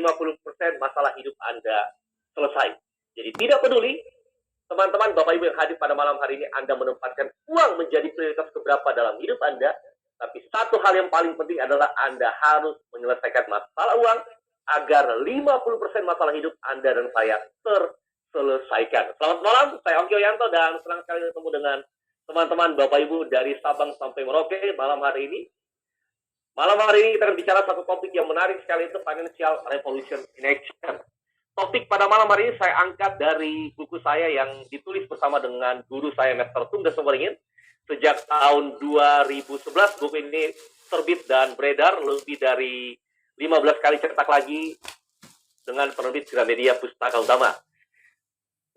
50% masalah hidup Anda selesai. Jadi tidak peduli, teman-teman, Bapak Ibu yang hadir pada malam hari ini, Anda menempatkan uang menjadi prioritas keberapa dalam hidup Anda, tapi satu hal yang paling penting adalah Anda harus menyelesaikan masalah uang agar 50% masalah hidup Anda dan saya terselesaikan. Selamat malam, saya Ongki Yanto dan senang sekali bertemu dengan teman-teman Bapak Ibu dari Sabang sampai Merauke malam hari ini. Malam hari ini kita akan bicara satu topik yang menarik sekali, itu Financial Revolution in Action. Topik pada malam hari ini saya angkat dari buku saya yang ditulis bersama dengan guru saya, Mr. Tunggas Someringin. Sejak tahun 2011, buku ini terbit dan beredar lebih dari 15 kali cetak lagi dengan penerbit Gramedia Pustaka Utama.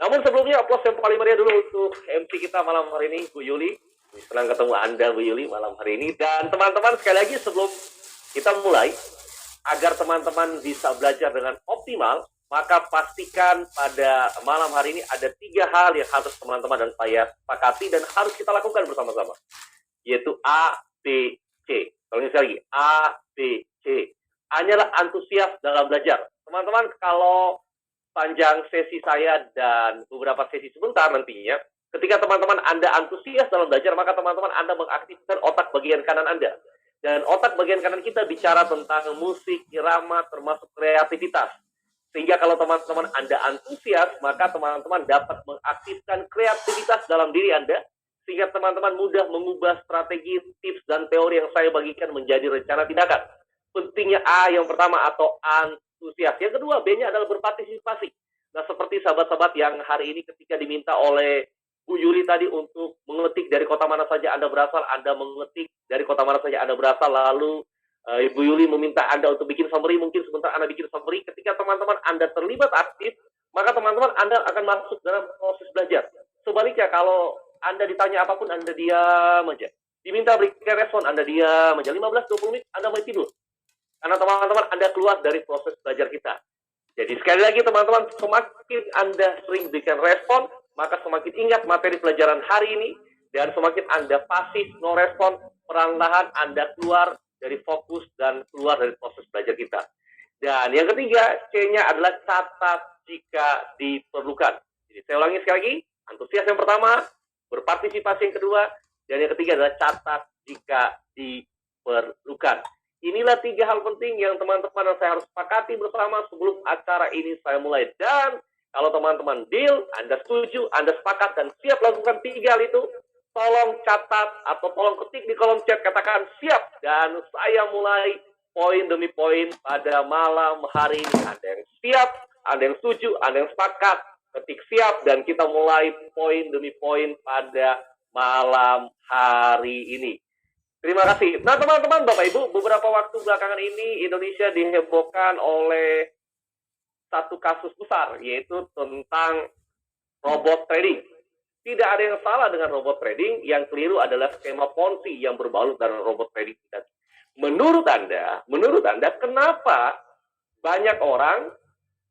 Namun sebelumnya, aplaus yang paling meriah dulu untuk MC kita malam hari ini, Bu Yuli. Senang ketemu Anda, Bu Yuli, malam hari ini. Dan teman-teman, sekali lagi sebelum kita mulai, agar teman-teman bisa belajar dengan optimal, maka pastikan pada malam hari ini ada 3 hal yang harus teman-teman dan saya sepakati dan harus kita lakukan bersama-sama. Yaitu A, B, C. Kalau sekali lagi, A, B, C. Hanyalah antusias dalam belajar. Teman-teman, kalau panjang sesi saya dan beberapa sesi sebentar nantinya, ketika teman-teman Anda antusias dalam belajar, maka teman-teman Anda mengaktifkan otak bagian kanan Anda. Dan otak bagian kanan kita bicara tentang musik, irama, termasuk kreativitas. Sehingga kalau teman-teman Anda antusias, maka teman-teman dapat mengaktifkan kreativitas dalam diri Anda, sehingga teman-teman mudah mengubah strategi, tips, dan teori yang saya bagikan menjadi rencana tindakan. Pentingnya A yang pertama atau antusias. Yang kedua, B-nya adalah berpartisipasi. Nah, seperti sahabat-sahabat yang hari ini ketika diminta oleh Bu Yuli tadi untuk mengetik dari kota mana saja Anda berasal, Anda mengetik dari kota mana saja Anda berasal, lalu Ibu Yuli meminta Anda untuk bikin summary, mungkin sebentar Anda bikin summary. Ketika teman-teman Anda terlibat aktif, maka teman-teman Anda akan masuk dalam proses belajar. Sebaliknya, kalau Anda ditanya apapun, Anda diam aja. Diminta berikan respon, Anda diam aja. 15-20 menit, Anda mulai tidur. Karena teman-teman Anda keluar dari proses belajar kita. Jadi sekali lagi teman-teman, semakin Anda sering berikan respon, maka semakin ingat materi pelajaran hari ini, dan semakin Anda pasif, no respon, perlahan Anda keluar dari fokus dan keluar dari proses belajar kita. Dan yang ketiga, C-nya adalah catat jika diperlukan. Jadi saya ulangi sekali lagi, antusias yang pertama, berpartisipasi yang kedua, dan yang ketiga adalah catat jika diperlukan. Inilah 3 hal penting yang teman-teman dan saya harus sepakati bersama sebelum acara ini saya mulai. Dan kalau teman-teman deal, Anda setuju, Anda sepakat, dan siap lakukan 3 hal itu, tolong catat atau tolong ketik di kolom chat, katakan siap. Dan saya mulai poin demi poin pada malam hari ini. Ada yang siap, ada yang setuju, ada yang sepakat, ketik siap, dan kita mulai poin demi poin pada malam hari ini. Terima kasih. Nah teman-teman, Bapak Ibu, beberapa waktu belakangan ini Indonesia dihebohkan oleh satu kasus besar, yaitu tentang robot trading. Tidak ada yang salah dengan robot trading, yang keliru adalah skema Ponzi yang berbalut dengan robot trading. Menurut Anda, kenapa banyak orang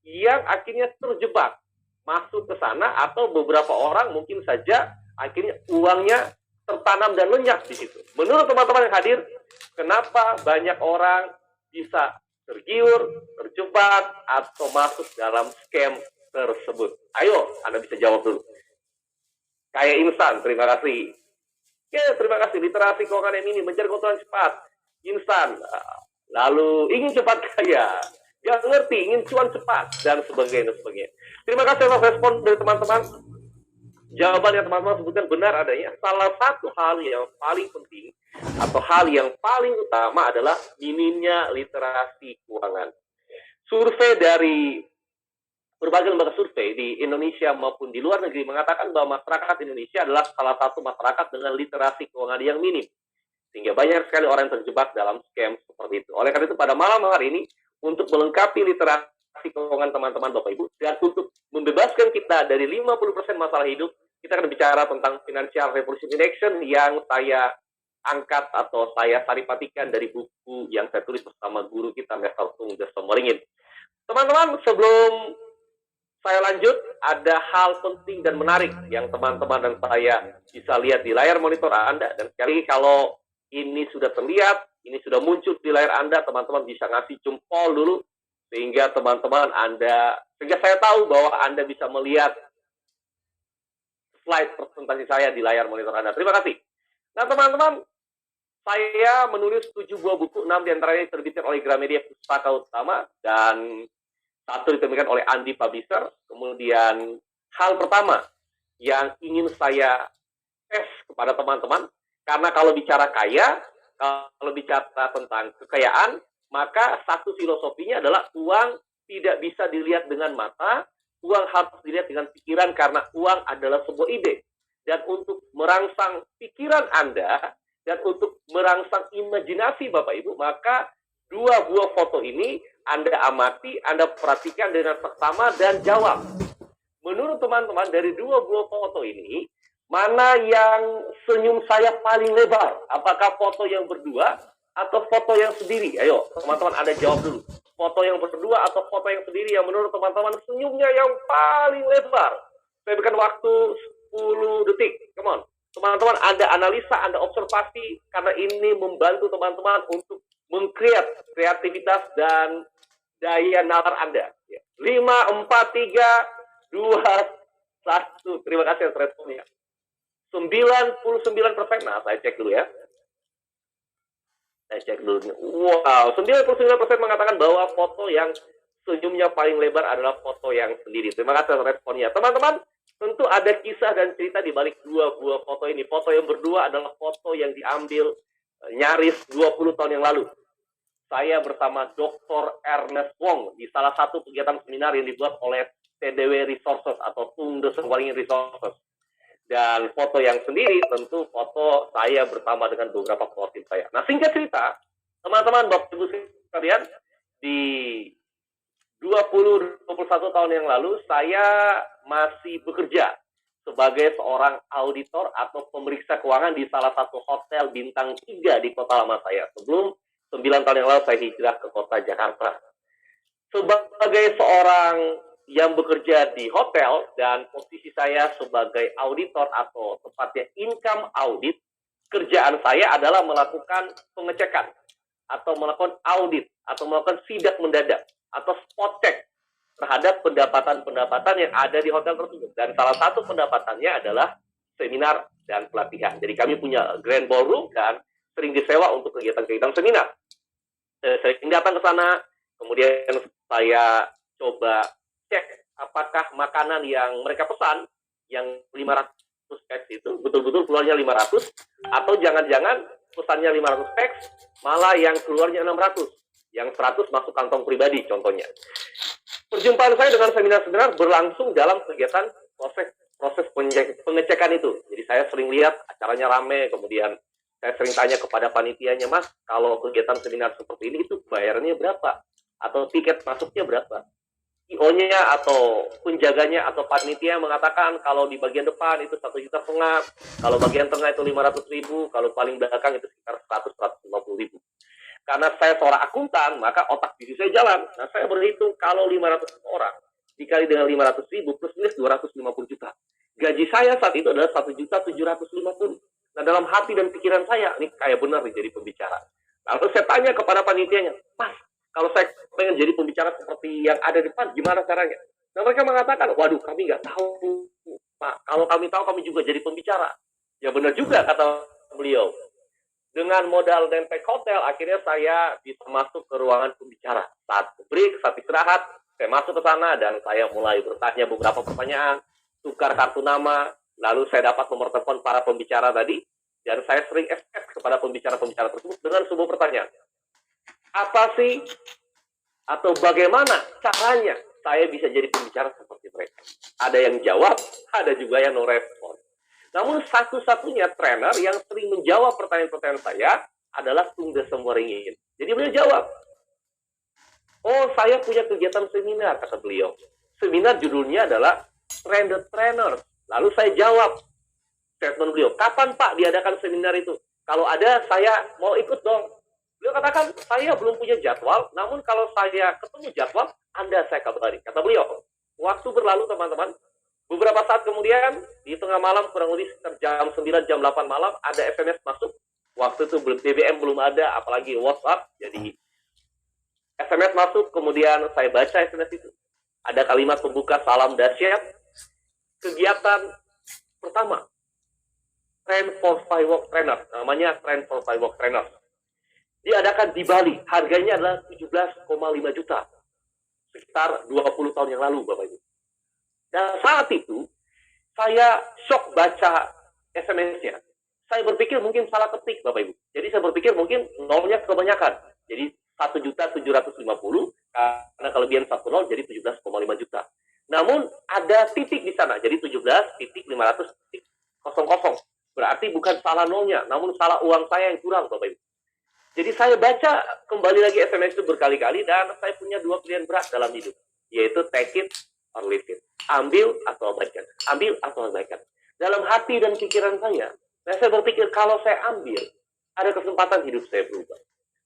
yang akhirnya terjebak masuk ke sana, atau beberapa orang mungkin saja akhirnya uangnya tertanam dan lenyap di situ? Menurut teman-teman yang hadir, kenapa banyak orang bisa tergiur, terjebak, atau masuk dalam scam tersebut? Ayo, Anda bisa jawab dulu. Kayak instan, terima kasih. Ya, terima kasih. Literasi keuangan yang minim, mencari keuntungan cepat, instan. Lalu ingin cepat kaya, yang ngerti, ingin cuan cepat, dan sebagainya. Terima kasih atas respon dari teman-teman. Jawaban yang teman-teman sebutkan benar adanya. Salah satu hal yang paling penting atau hal yang paling utama adalah minimnya literasi keuangan. Survei dari berbagai lembaga survei di Indonesia maupun di luar negeri mengatakan bahwa masyarakat Indonesia adalah salah satu masyarakat dengan literasi keuangan yang minim. Sehingga banyak sekali orang yang terjebak dalam scam seperti itu. Oleh karena itu pada malam hari ini, untuk melengkapi literasi keuangan teman-teman Bapak Ibu, dan untuk membebaskan kita dari 50% masalah hidup, kita akan bicara tentang Financial Revolution in Action yang saya angkat atau saya saripatikan dari buku yang saya tulis bersama guru kita, Mr. Tunggas Someringin. Teman-teman, sebelum saya lanjut, ada hal penting dan menarik yang teman-teman dan saya bisa lihat di layar monitor Anda. Dan sekali kalau ini sudah terlihat, ini sudah muncul di layar Anda, teman-teman bisa ngasih jempol dulu, sehingga sehingga saya tahu bahwa Anda bisa melihat slide presentasi saya di layar monitor Anda. Terima kasih. Nah, teman-teman, saya menulis 7 buah buku, 6 diantaranya diterbitkan oleh Gramedia Pustaka Utama, dan 1 diterbitkan oleh Andi Publisher. Kemudian, hal pertama yang ingin saya tes kepada teman-teman, karena kalau bicara kaya, kalau bicara tentang kekayaan, maka satu filosofinya adalah uang tidak bisa dilihat dengan mata, uang harus dilihat dengan pikiran, karena uang adalah sebuah ide. Dan untuk merangsang pikiran Anda, dan untuk merangsang imajinasi Bapak Ibu, maka 2 buah foto ini Anda amati, Anda perhatikan dengan seksama dan jawab. Menurut teman-teman, dari 2 buah foto ini, mana yang senyum saya paling lebar? Apakah foto yang berdua atau foto yang sendiri? Ayo, teman-teman Anda jawab dulu. Foto yang berdua atau foto yang sendiri yang menurut teman-teman senyumnya yang paling lebar? Saya berikan waktu 10 detik. Come on. Teman-teman, Anda analisa, Anda observasi, karena ini membantu teman-teman untuk meng-create kreativitas dan daya nalar Anda. 5, 4, 3, 2, 1. Terima kasih atas responnya. 99%. Nah, saya cek dulu ya. Saya cek dulu. Wow, 99% mengatakan bahwa foto yang senyumnya paling lebar adalah foto yang sendiri. Terima kasih atas responnya. Teman-teman, tentu ada kisah dan cerita di balik 2 buah foto ini. Foto yang berdua adalah foto yang diambil nyaris 20 tahun yang lalu. Saya bersama Dr. Ernest Wong di salah satu kegiatan seminar yang dibuat oleh TDW Resources atau Tung Desem Waringin Resources. Dan foto yang sendiri tentu foto saya bersama dengan beberapa tim saya. Nah, singkat cerita, teman-teman, Bapak Ibu sekalian, di 21 tahun yang lalu, saya masih bekerja sebagai seorang auditor atau pemeriksa keuangan di salah satu hotel bintang 3 di kota lama saya. Sebelum 9 tahun yang lalu saya hijrah ke kota Jakarta. Sebagai seorang yang bekerja di hotel dan posisi saya sebagai auditor atau tepatnya income audit, kerjaan saya adalah melakukan pengecekan atau melakukan audit atau melakukan sidak mendadak atau spot check terhadap pendapatan-pendapatan yang ada di hotel tersebut. Dan salah satu pendapatannya adalah seminar dan pelatihan. Jadi kami punya grand ballroom dan sering disewa untuk kegiatan-kegiatan seminar. Saya sering datang ke sana, kemudian saya coba cek apakah makanan yang mereka pesan, yang 500 packs itu, betul-betul keluarnya 500, atau jangan-jangan pesannya 500 packs, malah yang keluarnya 600. Yang 100 masuk kantong pribadi, contohnya. Perjumpaan saya dengan seminar-seminar berlangsung dalam kegiatan proses pengecekan itu. Jadi saya sering lihat acaranya rame, kemudian saya sering tanya kepada panitianya, Mas, kalau kegiatan seminar seperti ini itu bayarnya berapa? Atau tiket masuknya berapa? IO-nya atau penjaganya atau panitia mengatakan kalau di bagian depan itu 1,5 juta, kalau bagian tengah itu 500.000, kalau paling belakang itu sekitar 100-150.000. Karena saya seorang akuntan, maka otak bisnis saya jalan. Nah, saya berhitung kalau 500 orang dikali dengan 500.000 plus minus 250 juta. Gaji saya saat itu adalah 1.750.000. Nah, dalam hati dan pikiran saya, ini kayak benar nih jadi pembicara. Lalu saya tanya kepada panitianya, Mas, kalau saya pengen jadi pembicara seperti yang ada di depan, gimana caranya? Nah, mereka mengatakan, waduh, kami nggak tahu, Pak. Kalau kami tahu, kami juga jadi pembicara. Ya benar juga, kata beliau. Dengan modal Denpek Hotel, akhirnya saya bisa masuk ke ruangan pembicara. Saat break, saat istirahat, saya masuk ke sana dan saya mulai bertanya beberapa pertanyaan, tukar kartu nama, lalu saya dapat nomor telepon para pembicara tadi, dan saya sering SMS kepada pembicara-pembicara tersebut dengan sebuah pertanyaan. Apa sih atau bagaimana caranya saya bisa jadi pembicara seperti mereka? Ada yang jawab, ada juga yang no respon. Namun satu-satunya trainer yang sering menjawab pertanyaan-pertanyaan saya adalah Tung Desem Waringin. Jadi beliau jawab, oh saya punya kegiatan seminar, kata beliau. Seminar judulnya adalah Train the Trainers. Lalu saya jawab statement beliau, kapan Pak diadakan seminar itu? Kalau ada, saya mau ikut dong. Beliau katakan, saya belum punya jadwal, namun kalau saya ketemu jadwal, Anda saya kabari. Kata beliau, waktu berlalu teman-teman, beberapa saat kemudian, di tengah malam, kurang lebih sekitar jam 9, jam 8 malam, ada SMS masuk. Waktu itu BBM belum ada, apalagi WhatsApp. Jadi, SMS masuk, kemudian saya baca SMS itu. Ada kalimat pembuka salam dahsyat. Kegiatan pertama, Train for Firework Trainer, namanya Train for Firework Trainer. Diadakan di Bali, harganya adalah 17,5 juta. Sekitar 20 tahun yang lalu, Bapak Ibu. Dan saat itu, saya shock baca SMS-nya. Saya berpikir mungkin salah ketik, Bapak Ibu. Jadi saya berpikir mungkin nolnya kebanyakan. Jadi 1.750.000, karena kelebihan 1 nol jadi 17,5 juta. Namun ada titik di sana, jadi 17.500.00. Berarti bukan salah nolnya, namun salah uang saya yang kurang, Bapak Ibu. Jadi saya baca kembali lagi SMS itu berkali-kali, dan saya punya 2 pilihan berat dalam hidup, yaitu take it or leave it. Ambil atau abaikan. Ambil atau abaikan. Dalam hati dan pikiran saya berpikir kalau saya ambil, ada kesempatan hidup saya berubah.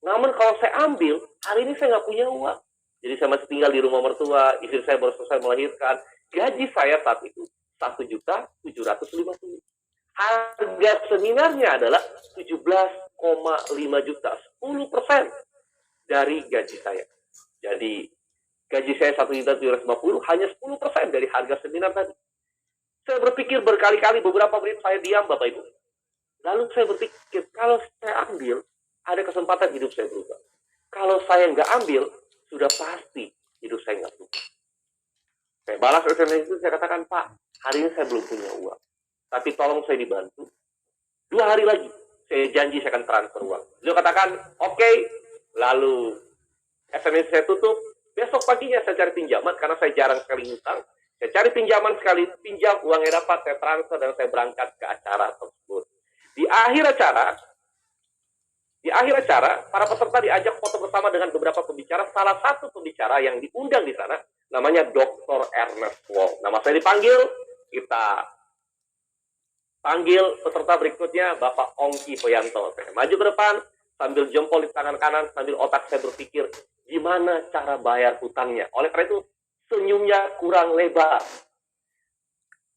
Namun kalau saya ambil, hari ini saya nggak punya uang. Jadi saya masih tinggal di rumah mertua, istri saya baru selesai melahirkan. Gaji saya saat itu 1.750.000. Harga seminarnya adalah 17,5 juta, 10% dari gaji saya. Jadi gaji saya 1.750.000, hanya 10% dari harga seminar tadi. Saya berpikir berkali-kali, beberapa menit saya diam, Bapak Ibu. Lalu saya berpikir, kalau saya ambil, ada kesempatan hidup saya berubah. Kalau saya nggak ambil, sudah pasti hidup saya nggak berubah. Saya balas SMS itu, saya katakan, Pak, hari ini saya belum punya uang. Tapi tolong saya dibantu. 2 hari lagi, saya janji saya akan transfer uang. Beliau katakan, oke. Lalu SMS saya tutup. Besok paginya saya cari pinjaman, karena saya jarang sekali ngutang. Saya cari pinjaman sekali, pinjam, uangnya dapat, saya transfer, dan saya berangkat ke acara tersebut. Di akhir acara, para peserta diajak foto bersama dengan beberapa pembicara. Salah satu pembicara yang diundang di sana, namanya Dr. Ernest Wong. Nama saya dipanggil, kita panggil peserta berikutnya, Bapak Ongki Poyanto. Saya maju ke depan, sambil jempol di tangan kanan, sambil otak saya berpikir, gimana cara bayar hutangnya. Oleh karena itu, senyumnya kurang lebar.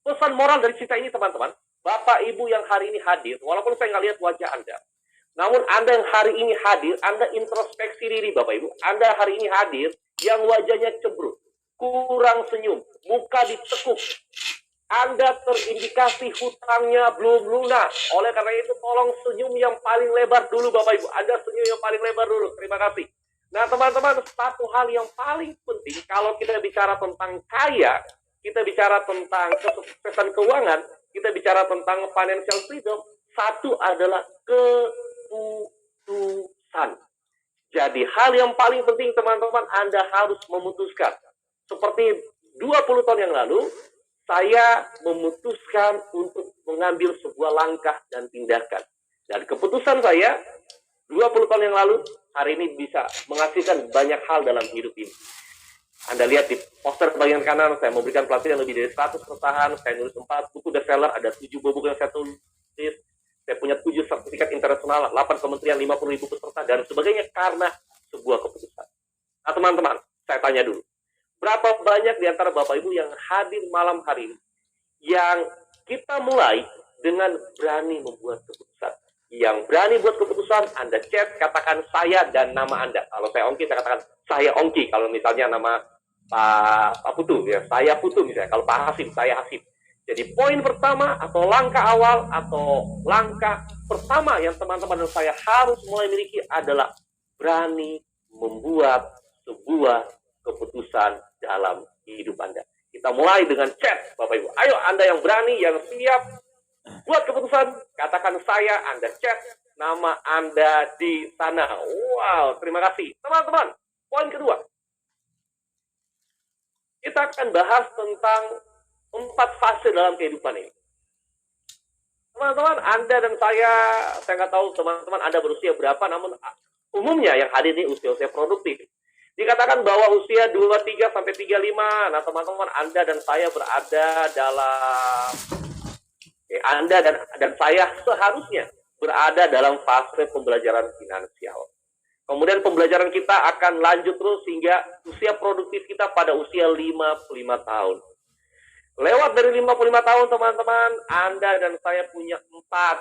Pesan moral dari cerita ini, teman-teman, Bapak Ibu yang hari ini hadir, walaupun saya nggak lihat wajah Anda, namun Anda yang hari ini hadir, Anda introspeksi diri, Bapak Ibu. Anda hari ini hadir, yang wajahnya cemberut, kurang senyum, muka ditekuk. Anda terindikasi hutangnya belum lunas. Oleh karena itu, tolong senyum yang paling lebar dulu, Bapak Ibu. Anda senyum yang paling lebar dulu. Terima kasih. Nah, teman-teman, satu hal yang paling penting, kalau kita bicara tentang kaya, kita bicara tentang kesuksesan keuangan, kita bicara tentang financial freedom, satu adalah keputusan. Jadi, hal yang paling penting, teman-teman, Anda harus memutuskan. Seperti 20 tahun yang lalu, saya memutuskan untuk mengambil sebuah langkah dan tindakan. Dan keputusan saya 20 tahun yang lalu, hari ini bisa menghasilkan banyak hal dalam hidup ini. Anda lihat di poster bagian kanan, saya memberikan pelatihan lebih dari 100 perusahaan, saya nulis 4 buku bestseller, ada 7 buku yang saya tulis, saya punya 7 sertifikat internasional, 8 kementerian, 50.000 peserta, dan sebagainya karena sebuah keputusan. Nah, teman-teman, saya tanya dulu. Berapa banyak di antara Bapak Ibu yang hadir malam hari ini yang kita mulai dengan berani membuat keputusan? Yang berani buat keputusan, Anda chat, katakan saya dan nama Anda. Kalau saya Ongki, saya katakan saya Ongki. Kalau misalnya nama Pak Putu, ya saya Putu misalnya. Kalau Pak Hasim, saya Hasim. Jadi poin pertama atau langkah awal atau langkah pertama yang teman-teman dan saya harus mulai miliki adalah berani membuat sebuah keputusan dalam hidup Anda. Kita mulai dengan chat, Bapak Ibu. Ayo, Anda yang berani, yang siap buat keputusan, katakan saya, Anda chat, nama Anda di sana. Wow, terima kasih. Teman-teman, poin kedua. Kita akan bahas tentang 4 fase dalam kehidupan ini. Teman-teman, Anda dan saya nggak tahu teman-teman Anda berusia berapa, namun umumnya yang hadir ini usia-usia produktif. Dikatakan bahwa usia 23 sampai 35, nah teman-teman Anda dan saya berada dalam, Anda dan saya seharusnya berada dalam fase pembelajaran finansial. Kemudian pembelajaran kita akan lanjut terus hingga usia produktif kita pada usia 55 tahun. Lewat dari 55 tahun teman-teman, Anda dan saya punya 4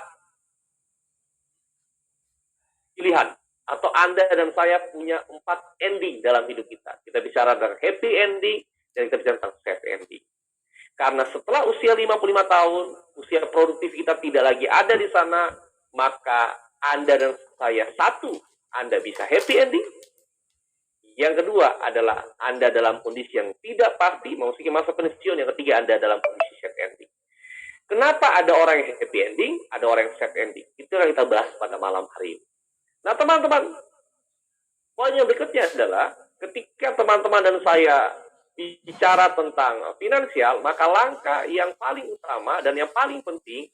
pilihan atau Anda dan saya punya 4 ending dalam hidup kita. Kita bicara tentang happy ending, dan kita bicara tentang sad ending. Karena setelah usia 55 tahun, usia produktif kita tidak lagi ada di sana, maka Anda dan saya, satu, Anda bisa happy ending. Yang kedua adalah Anda dalam kondisi yang tidak pasti, memasuki masa pensiun. Yang ketiga, Anda dalam kondisi sad ending. Kenapa ada orang yang happy ending, ada orang yang sad ending? Itu yang kita bahas pada malam hari ini. Nah, teman-teman, poin yang berikutnya adalah ketika teman-teman dan saya bicara tentang finansial, maka langkah yang paling utama dan yang paling penting,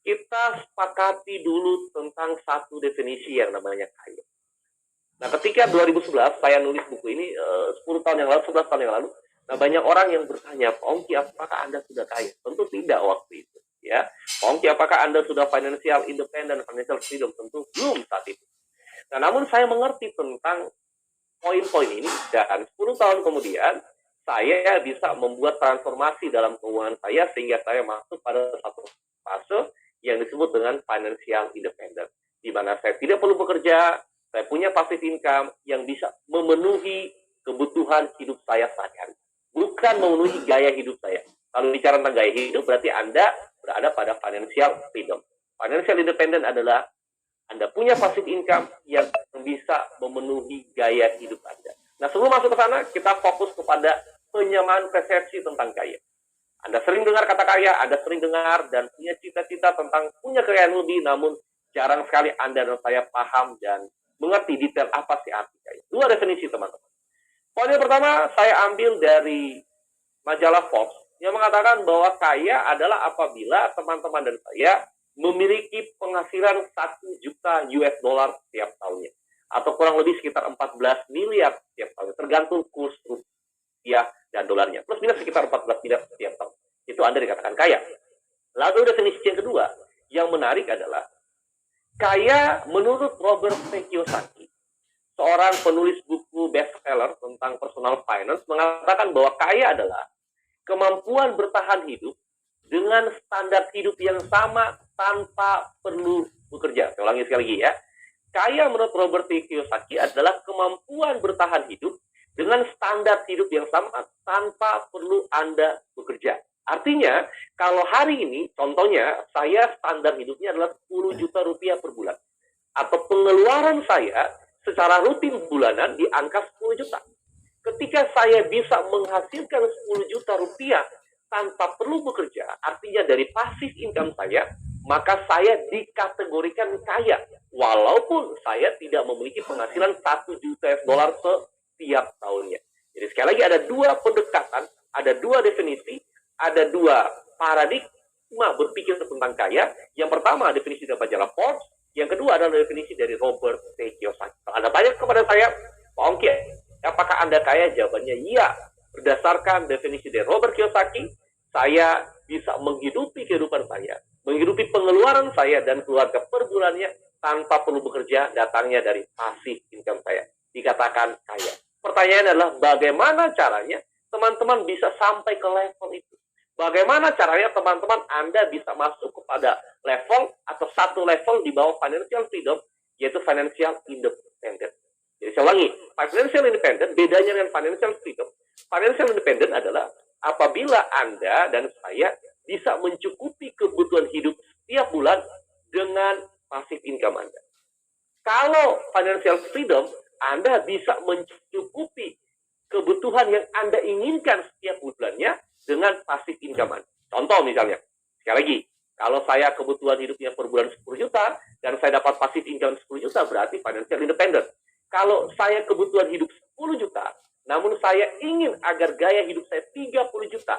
kita sepakati dulu tentang satu definisi yang namanya kaya. Nah, ketika 2011 saya nulis buku ini, 10 tahun yang lalu, 11 tahun yang lalu, nah banyak orang yang bertanya, Pak Ongki, apakah Anda sudah kaya? Tentu tidak waktu itu. Ya, Pak Ongki, apakah Anda sudah financial independent, financial freedom? Tentu belum saat itu. Nah, namun saya mengerti tentang poin-poin ini, dan 10 tahun kemudian, saya bisa membuat transformasi dalam keuangan saya, sehingga saya masuk pada satu fase yang disebut dengan financial independent, di mana saya tidak perlu bekerja, saya punya passive income yang bisa memenuhi kebutuhan hidup saya sehari-hari, bukan memenuhi gaya hidup saya. Kalau bicara tentang gaya hidup, berarti Anda berada pada financial freedom. Financial independent adalah Anda punya passive income yang bisa memenuhi gaya hidup Anda. Nah, sebelum masuk ke sana, kita fokus kepada penyamaan persepsi tentang kaya. Anda sering dengar kata kaya, Anda sering dengar dan punya cita-cita tentang punya kekayaan lebih, namun jarang sekali Anda dan saya paham dan mengerti detail apa sih arti kaya. 2 definisi, teman-teman. Poin yang pertama, saya ambil dari majalah Forbes yang mengatakan bahwa kaya adalah apabila teman-teman dan saya memiliki penghasilan 1 juta US dollar setiap tahunnya, atau kurang lebih sekitar 14 miliar setiap tahun, tergantung kurs rupiah dan dolarnya, plus minus sekitar 14 miliar setiap tahun. Itu Anda dikatakan kaya. Lalu definisi yang kedua yang menarik adalah kaya menurut Robert T. Kiyosaki, seorang penulis buku bestseller tentang personal finance, mengatakan bahwa kaya adalah kemampuan bertahan hidup dengan standar hidup yang sama tanpa perlu bekerja. Saya ulangi sekali lagi ya. Kaya menurut Robert T. Kiyosaki adalah kemampuan bertahan hidup dengan standar hidup yang sama tanpa perlu Anda bekerja. Artinya, kalau hari ini, contohnya, saya standar hidupnya adalah 10 juta rupiah per bulan. Atau pengeluaran saya secara rutin bulanan di angka 10 juta. Ketika saya bisa menghasilkan 10 juta rupiah tanpa perlu bekerja, artinya dari passive income saya, maka saya dikategorikan kaya. Walaupun saya tidak memiliki penghasilan 1 juta dolar setiap tahunnya. Jadi sekali lagi ada 2 pendekatan, ada 2 definisi, ada 2 paradigma berpikir tentang kaya. Yang pertama definisi dari majalah Forbes, yang kedua adalah definisi dari Robert T. Kiyosaki. Kalau Anda tanya kepada saya, Pak Ongki, apakah Anda kaya? Jawabannya iya. Berdasarkan definisi dari Robert Kiyosaki, saya bisa menghidupi kehidupan saya, menghidupi pengeluaran saya dan keluarga per bulannya tanpa perlu bekerja, datangnya dari passive income saya. Dikatakan kaya. Pertanyaannya adalah bagaimana caranya teman-teman bisa sampai ke level itu? Bagaimana caranya teman-teman Anda bisa masuk kepada level atau satu level di bawah financial freedom, yaitu financial independent. Jadi saya ulangi, financial independent bedanya dengan financial freedom. Financial independent adalah apabila Anda dan saya bisa mencukupi kebutuhan hidup setiap bulan dengan passive income Anda. Kalau financial freedom, Anda bisa mencukupi kebutuhan yang Anda inginkan setiap bulannya dengan passive income Anda. Contoh misalnya, sekali lagi, kalau saya kebutuhan hidupnya per bulan 10 juta, dan saya dapat passive income 10 juta, berarti financial independent. Kalau saya kebutuhan hidup 10 juta, namun saya ingin agar gaya hidup saya 30 juta.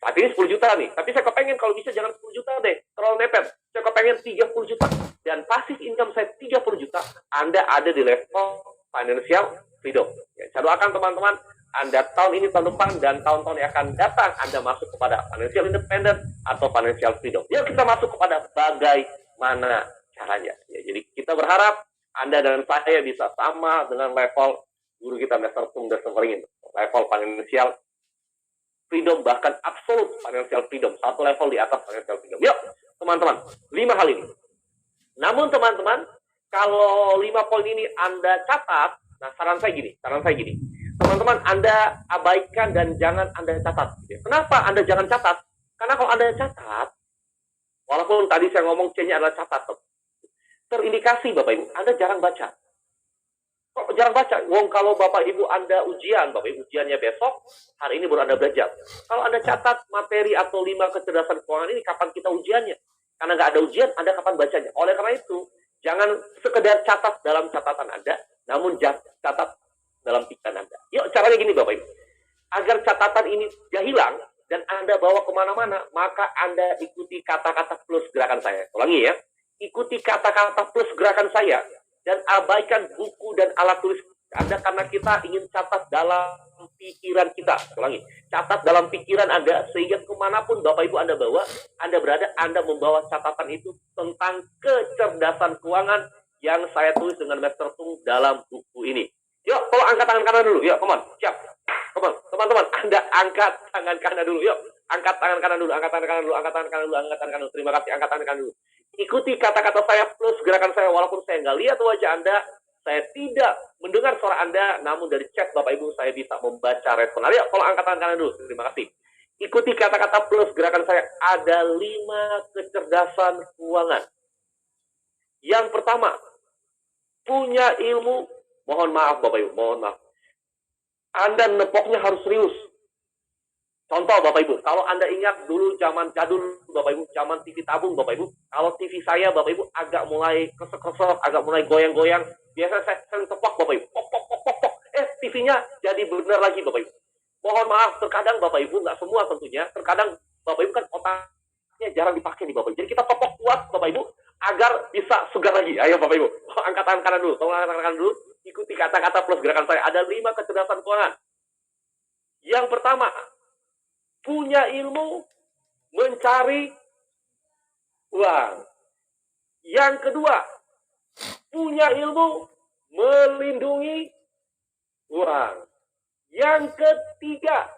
Saat ini 10 juta nih, tapi saya kepengen kalau bisa jangan 10 juta deh, terlalu mepet. Saya kepengen 30 juta. Dan passive income saya 30 juta, Anda ada di level financial freedom. Ya, saya doakan teman-teman, Anda tahun ini, tahun depan, dan tahun-tahun yang akan datang, Anda masuk kepada financial independent atau financial freedom. Yuk kita masuk kepada bagaimana caranya. Ya, jadi kita berharap Anda dan saya bisa sama dengan level guru kita, Mr. Tung Desengkeringin. Level financial freedom, bahkan absolute financial freedom. Satu level di atas financial freedom. Yuk, teman-teman, 5 hal ini. Namun teman-teman, Kalau 5 poin ini Anda catat, nah saran saya gini, teman-teman Anda abaikan dan jangan Anda catat. Kenapa Anda jangan catat? Karena kalau Anda catat, walaupun tadi saya ngomong C-nya adalah catat, terindikasi Bapak Ibu, Anda jarang baca. Kok jarang baca? Wong kalau Bapak Ibu Anda ujian, Bapak Ibu ujiannya besok, hari ini baru Anda belajar. Kalau Anda catat materi atau 5 kecerdasan keuangan ini, kapan kita ujiannya? Karena nggak ada ujian, Anda kapan bacanya? Oleh karena itu, jangan sekedar catat dalam catatan Anda, namun catat dalam pikiran Anda. Yuk, caranya gini Bapak Ibu. Agar catatan ini gak hilang, dan Anda bawa kemana-mana, maka Anda ikuti kata-kata plus gerakan saya. Ulangi ya. Ikuti kata-kata plus gerakan saya, dan abaikan buku dan alat tulis Anda, karena kita ingin catat dalam pikiran kita. Ulangi. Catat dalam pikiran Anda, sehingga kemanapun Bapak Ibu Anda bawa, Anda berada, Anda membawa catatan itu tentang kecerdasan keuangan yang saya tulis dengan Master Tung dalam buku ini. Yuk, kalau angkat tangan kanan dulu. Yuk, come on. Siap. Come on. Teman-teman, Anda angkat tangan kanan dulu. Yuk, angkat tangan kanan dulu. Angkat tangan kanan dulu. Angkat tangan kanan dulu. Angkat tangan kanan dulu. Terima kasih. Angkat tangan kanan dulu. Ikuti kata-kata saya plus gerakan saya. Walaupun saya nggak lihat wajah Anda, saya tidak mendengar suara Anda, namun dari chat Bapak Ibu saya bisa membaca respon. Yuk, kalau angkat tangan kanan dulu. Terima kasih. Ikuti kata-kata plus gerakan saya. Ada 5 kecerdasan keuangan. Yang pertama, punya ilmu. Mohon maaf Bapak Ibu, mohon maaf. Anda nepoknya harus serius. Contoh Bapak Ibu, kalau Anda ingat dulu zaman jadul Bapak Ibu, zaman TV tabung Bapak Ibu, kalau TV saya Bapak Ibu agak mulai kesek-kesek, agak mulai goyang-goyang, biasa saya tepok Bapak Ibu, pok, pok, pok, pok, pok. TV-nya jadi benar lagi Bapak Ibu. Mohon maaf, terkadang Bapak Ibu, nggak semua tentunya, terkadang Bapak Ibu kan otaknya jarang dipakai nih Bapak Ibu. Jadi kita tepok kuat Bapak Ibu, agar bisa segar lagi. Ayo Bapak Ibu, angkat tangan kanan dulu, tolong angkat tangan kanan dulu. Ikuti kata-kata plus gerakan saya. Ada 5 kecerdasan keuangan. Yang pertama, punya ilmu mencari uang. Yang kedua, punya ilmu melindungi uang. Yang ketiga,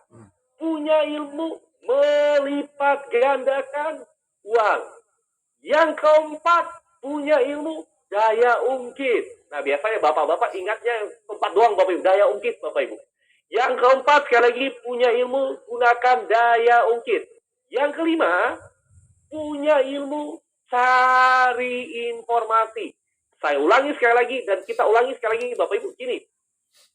punya ilmu melipat gandakan uang. Yang keempat, punya ilmu daya ungkit. Nah, biasanya bapak-bapak ingatnya tempat doang Bapak Ibu, daya ungkit Bapak Ibu. Yang keempat, sekali lagi, punya ilmu gunakan daya ungkit. Yang kelima, punya ilmu cari informasi. Saya ulangi sekali lagi, dan kita ulangi sekali lagi Bapak Ibu. Gini,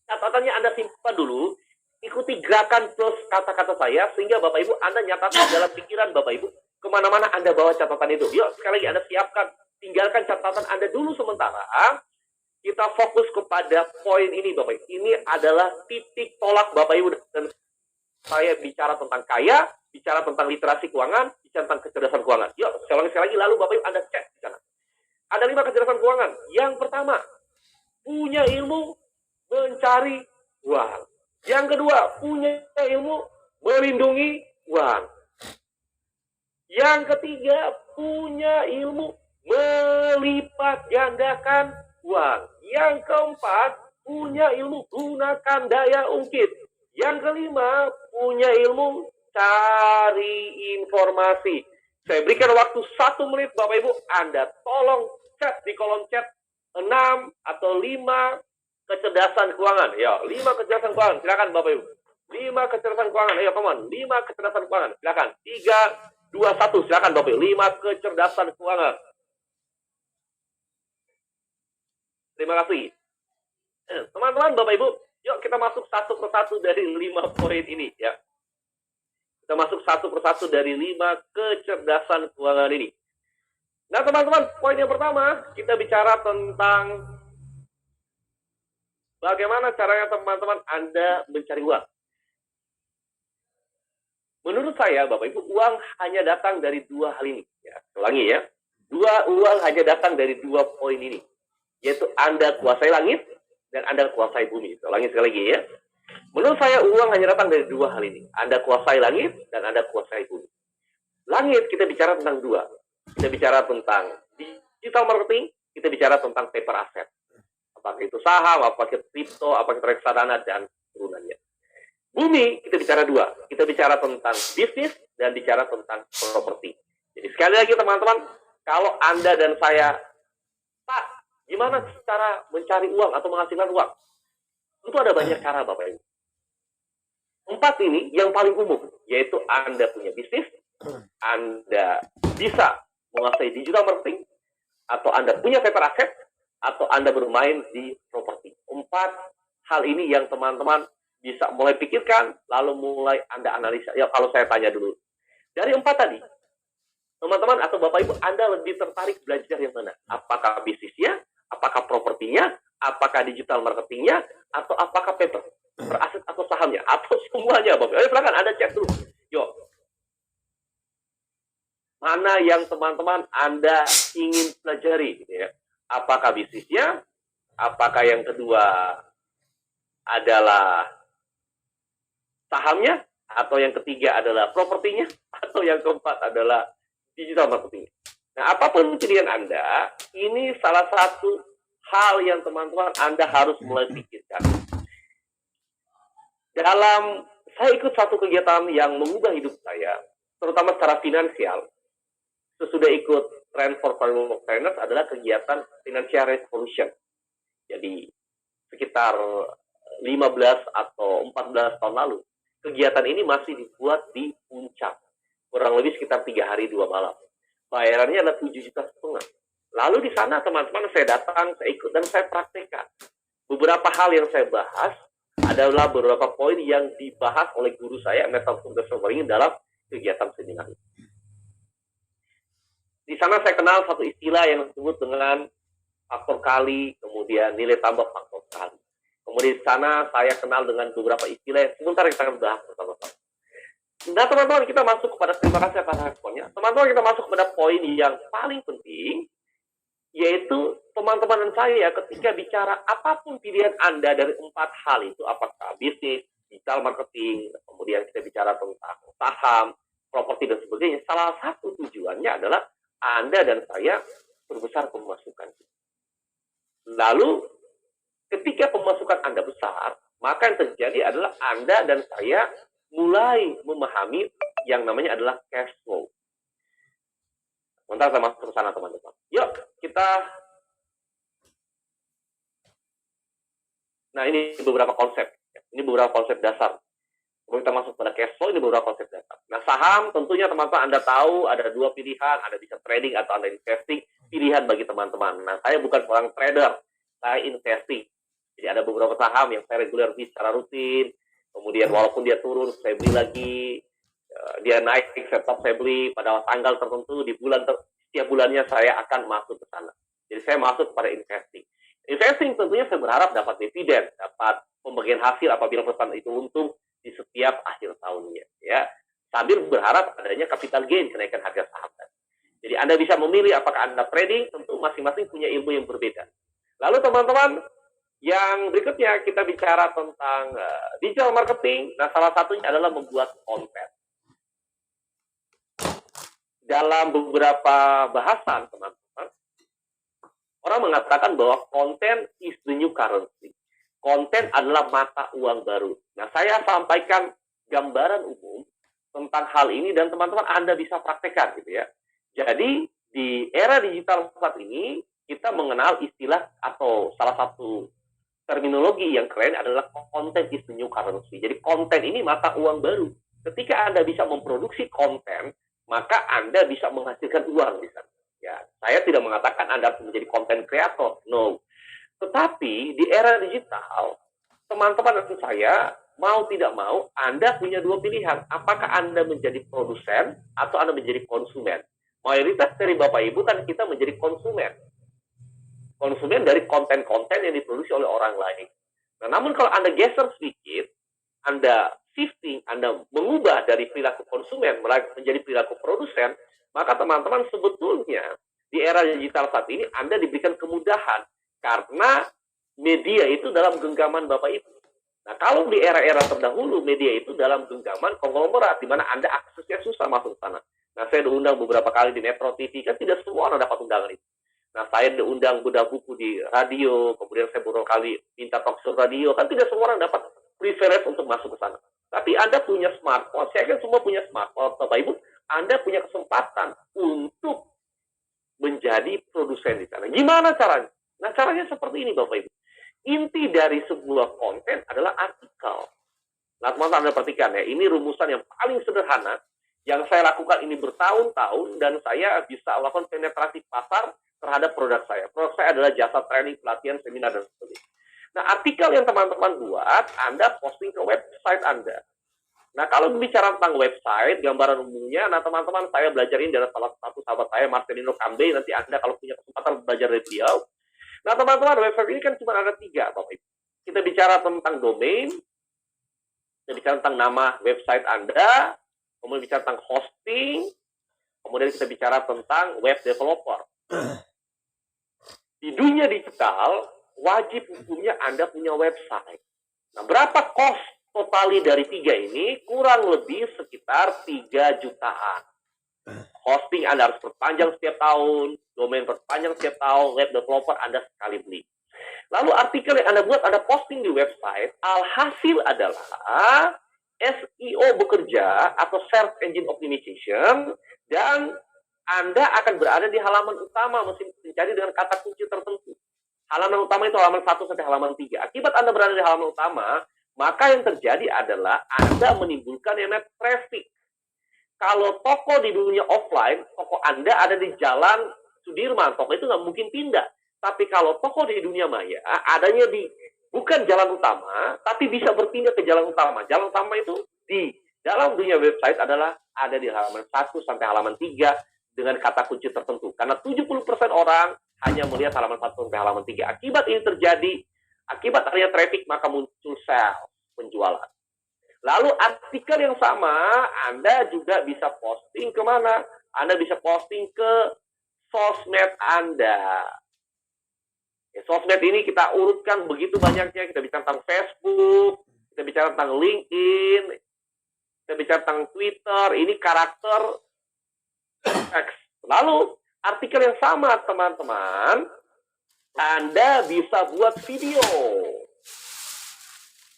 catatannya Anda simpan dulu, ikuti gerakan plus kata-kata saya, sehingga Bapak Ibu Anda nyatakan dalam pikiran Bapak Ibu, kemana-mana Anda bawa catatan itu. Yuk, sekali lagi Anda siapkan, tinggalkan catatan Anda dulu sementara. Kita fokus kepada poin ini Bapak Ibu. Ini adalah titik tolak Bapak Ibu, dan saya bicara tentang kaya, bicara tentang literasi keuangan, bicara tentang kecerdasan keuangan. Yuk, sekali lagi, lalu Bapak Ibu Anda cek di sana. Ada 5 kecerdasan keuangan. Yang pertama, punya ilmu mencari uang. Yang kedua, punya ilmu melindungi uang. Yang ketiga, punya ilmu melipat gandakan uang. Yang keempat, punya ilmu gunakan daya ungkit. Yang kelima, punya ilmu cari informasi. Saya berikan waktu 1 menit Bapak Ibu, Anda tolong chat di kolom chat 6 atau 5 kecerdasan keuangan. Ya, 5 kecerdasan keuangan. Silakan Bapak Ibu. 5 kecerdasan keuangan. Ayo, come on. 5 kecerdasan keuangan. Silakan. 3, 2, 1. Silakan Bapak Ibu. 5 kecerdasan keuangan. Terima kasih. Teman-teman, Bapak Ibu, yuk kita masuk satu persatu dari 5 poin ini ya. Kita masuk satu persatu dari 5 kecerdasan keuangan ini. Nah, teman-teman, poin yang pertama, kita bicara tentang bagaimana caranya teman-teman Anda mencari uang. Menurut saya, Bapak Ibu, uang hanya datang dari 2 hal ini. Ya, ulangi ya. Uang hanya datang dari 2 poin ini. Yaitu Anda kuasai langit dan Anda kuasai bumi. Ulangi sekali lagi ya. Menurut saya uang hanya datang dari 2 hal ini. Anda kuasai langit dan Anda kuasai bumi. Langit kita bicara tentang 2. Kita bicara tentang digital marketing, kita bicara tentang paper asset. Apakah itu saham, apakah itu kripto, apakah itu reksadana dan turunannya. Bumi kita bicara 2. Kita bicara tentang bisnis dan bicara tentang properti. Jadi sekali lagi teman-teman, kalau Anda dan saya tak Gimana cara mencari uang atau menghasilkan uang? Tentu ada banyak cara, Bapak Ibu. 4 ini yang paling umum, yaitu Anda punya bisnis, Anda bisa menguasai digital marketing, atau Anda punya paper asset, atau Anda bermain di properti. 4 hal ini yang teman-teman bisa mulai pikirkan, lalu mulai Anda analisa. Ya, kalau saya tanya dulu, dari 4 tadi, teman-teman atau Bapak Ibu, Anda lebih tertarik belajar yang mana? Apakah bisnisnya, apakah propertinya, apakah digital marketingnya, atau apakah paper aset atau sahamnya, atau semuanya, Bapak? Ayo silakan Anda cek dulu. Yuk. Mana yang teman-teman Anda ingin pelajari, gitu ya? Apakah bisnisnya, apakah yang kedua adalah sahamnya, atau yang ketiga adalah propertinya, atau yang keempat adalah digital marketing. Nah, apapun pilihan Anda, ini salah satu hal yang teman-teman Anda harus mulai pikirkan. Saya ikut satu kegiatan yang mengubah hidup saya, terutama secara finansial. Sesudah ikut Trend for Financial Trainers adalah kegiatan Financial Revolution. Jadi, sekitar 15 atau 14 tahun lalu, kegiatan ini masih dibuat di Puncak. Kurang lebih sekitar 3 hari 2 malam. Bayarannya adalah 7,5 juta. Lalu di sana teman-teman saya datang, saya ikut, dan saya praktekkan. Beberapa hal yang saya bahas adalah beberapa poin yang dibahas oleh guru saya, Mr. Sumbering, dalam kegiatan seminar. Di sana saya kenal satu istilah yang disebut dengan faktor kali, kemudian nilai tambah faktor kali. Kemudian di sana saya kenal dengan beberapa istilah yang sebentar kita akan bahas bersama-sama. Nah, teman-teman, kita masuk kepada, terima kasih atas responnya. Teman-teman, kita masuk kepada poin yang paling penting, yaitu teman-teman dan saya ketika bicara apapun pilihan Anda dari 4 hal itu, apakah bisnis, digital marketing, kemudian kita bicara tentang saham, properti, dan sebagainya, salah satu tujuannya adalah Anda dan saya berbesar pemasukan. Lalu, ketika pemasukan Anda besar, maka yang terjadi adalah Anda dan saya mulai memahami yang namanya adalah cash flow. Sebentar saya masuk ke sana, teman-teman. Yuk, kita... Nah, ini beberapa konsep. Ini beberapa konsep dasar. Kalau kita masuk pada cash flow, ini beberapa konsep dasar. Nah, saham tentunya teman-teman Anda tahu ada 2 pilihan. Anda bisa trading atau Anda investing. Pilihan bagi teman-teman. Nah, saya bukan seorang trader. Saya investing. Jadi ada beberapa saham yang saya reguler beli secara rutin. Kemudian walaupun dia turun, saya beli lagi. Dia naik, tetap saya beli pada tanggal tertentu. Di bulan setiap bulannya saya akan masuk ke sana. Jadi saya masuk pada investing. Investing tentunya saya berharap dapat dividen, dapat pembagian hasil apabila perusahaan itu untung di setiap akhir tahunnya, ya. Sambil berharap adanya capital gain, kenaikan harga saham. Jadi Anda bisa memilih apakah Anda trading, tentu masing-masing punya ilmu yang berbeda. Lalu teman-teman, yang berikutnya kita bicara tentang digital marketing. Nah, salah satunya adalah membuat konten. Dalam beberapa bahasan, teman-teman, orang mengatakan bahwa konten is the new currency. Konten adalah mata uang baru. Nah, saya sampaikan gambaran umum tentang hal ini dan teman-teman Anda bisa praktekkan, gitu ya. Jadi, di era digital saat ini, kita mengenal istilah atau salah satu terminologi yang keren adalah konten is the new currency. Jadi, konten ini mata uang baru. Ketika Anda bisa memproduksi konten, maka Anda bisa menghasilkan uang di sana. Ya, saya tidak mengatakan Anda harus menjadi konten kreator, no. Tetapi di era digital, teman-teman dan saya mau tidak mau, Anda punya 2 pilihan. Apakah Anda menjadi produsen atau Anda menjadi konsumen? Mayoritas dari Bapak Ibu kan kita menjadi konsumen. Konsumen dari konten-konten yang diproduksi oleh orang lain. Nah, namun kalau Anda geser sedikit, Anda shifting, Anda mengubah dari perilaku konsumen menjadi perilaku produsen, maka teman-teman sebetulnya di era digital saat ini Anda diberikan kemudahan karena media itu dalam genggaman Bapak Ibu. Nah, kalau di era-era terdahulu media itu dalam genggaman konglomerat di mana Anda aksesnya susah masuk ke sana. Nah, saya diundang beberapa kali di Metro TV, kan tidak semua orang dapat undangan itu. Nah, saya diundang bedah buku di radio, kemudian saya beberapa kali minta talk show radio, kan tidak semua orang dapat privilege untuk masuk ke sana. Tapi Anda punya smartphone, saya kan semua punya smartphone, Bapak Ibu, Anda punya kesempatan untuk menjadi produsen di sana. Gimana caranya? Nah, caranya seperti ini, Bapak Ibu. Inti dari sebuah konten adalah artikel. Nah, teman-teman Anda perhatikan ya, ini rumusan yang paling sederhana yang saya lakukan ini bertahun-tahun dan saya bisa melakukan penetrasi pasar terhadap produk saya. Produk saya adalah jasa training, pelatihan, seminar, dan sebagainya. Nah, artikel yang teman-teman buat, Anda posting ke website Anda. Nah, kalau bicara tentang website, gambaran umumnya, nah teman-teman saya belajar ini dari salah satu sahabat saya, Marcelino Cambe, nanti Anda kalau punya kesempatan belajar dari beliau. Nah, teman-teman, website ini kan cuma ada 3, Bapak Ibu. Kita bicara tentang domain, kita bicara tentang nama website Anda, kemudian bicara tentang hosting, kemudian kita bicara tentang web developer. Di dunia digital, wajib hukumnya Anda punya website. Nah, berapa cost totali dari 3 ini? Kurang lebih sekitar 3 jutaan. Hosting Anda harus perpanjang setiap tahun, domain perpanjang setiap tahun, web developer Anda sekali beli. Lalu artikel yang Anda buat, Anda posting di website, alhasil adalah SEO bekerja atau Search Engine Optimization, dan Anda akan berada di halaman utama mesin pencari dengan kata kunci tertentu. Halaman utama itu halaman 1 sampai halaman 3. Akibat Anda berada di halaman utama, maka yang terjadi adalah Anda menimbulkan yang namanya traffic. Kalau toko di dunia offline, toko Anda ada di jalan Sudirman, toko itu nggak mungkin pindah. Tapi kalau toko di dunia maya, adanya di bukan jalan utama, tapi bisa berpindah ke jalan utama. Jalan utama itu di dalam dunia website adalah ada di halaman 1 sampai halaman 3 dengan kata kunci tertentu. Karena 70% orang hanya melihat halaman 1 sampai halaman 3. Akibat ini terjadi, akibat adanya traffic, maka muncul sales, penjualan. Lalu artikel yang sama, Anda juga bisa posting kemana? Anda bisa posting ke sosmed Anda. Ya, sosmed ini kita urutkan begitu banyaknya. Kita bicara tentang Facebook, kita bicara tentang LinkedIn, kita bicara tentang Twitter. Ini karakter teks. Lalu artikel yang sama, teman-teman, Anda bisa buat video.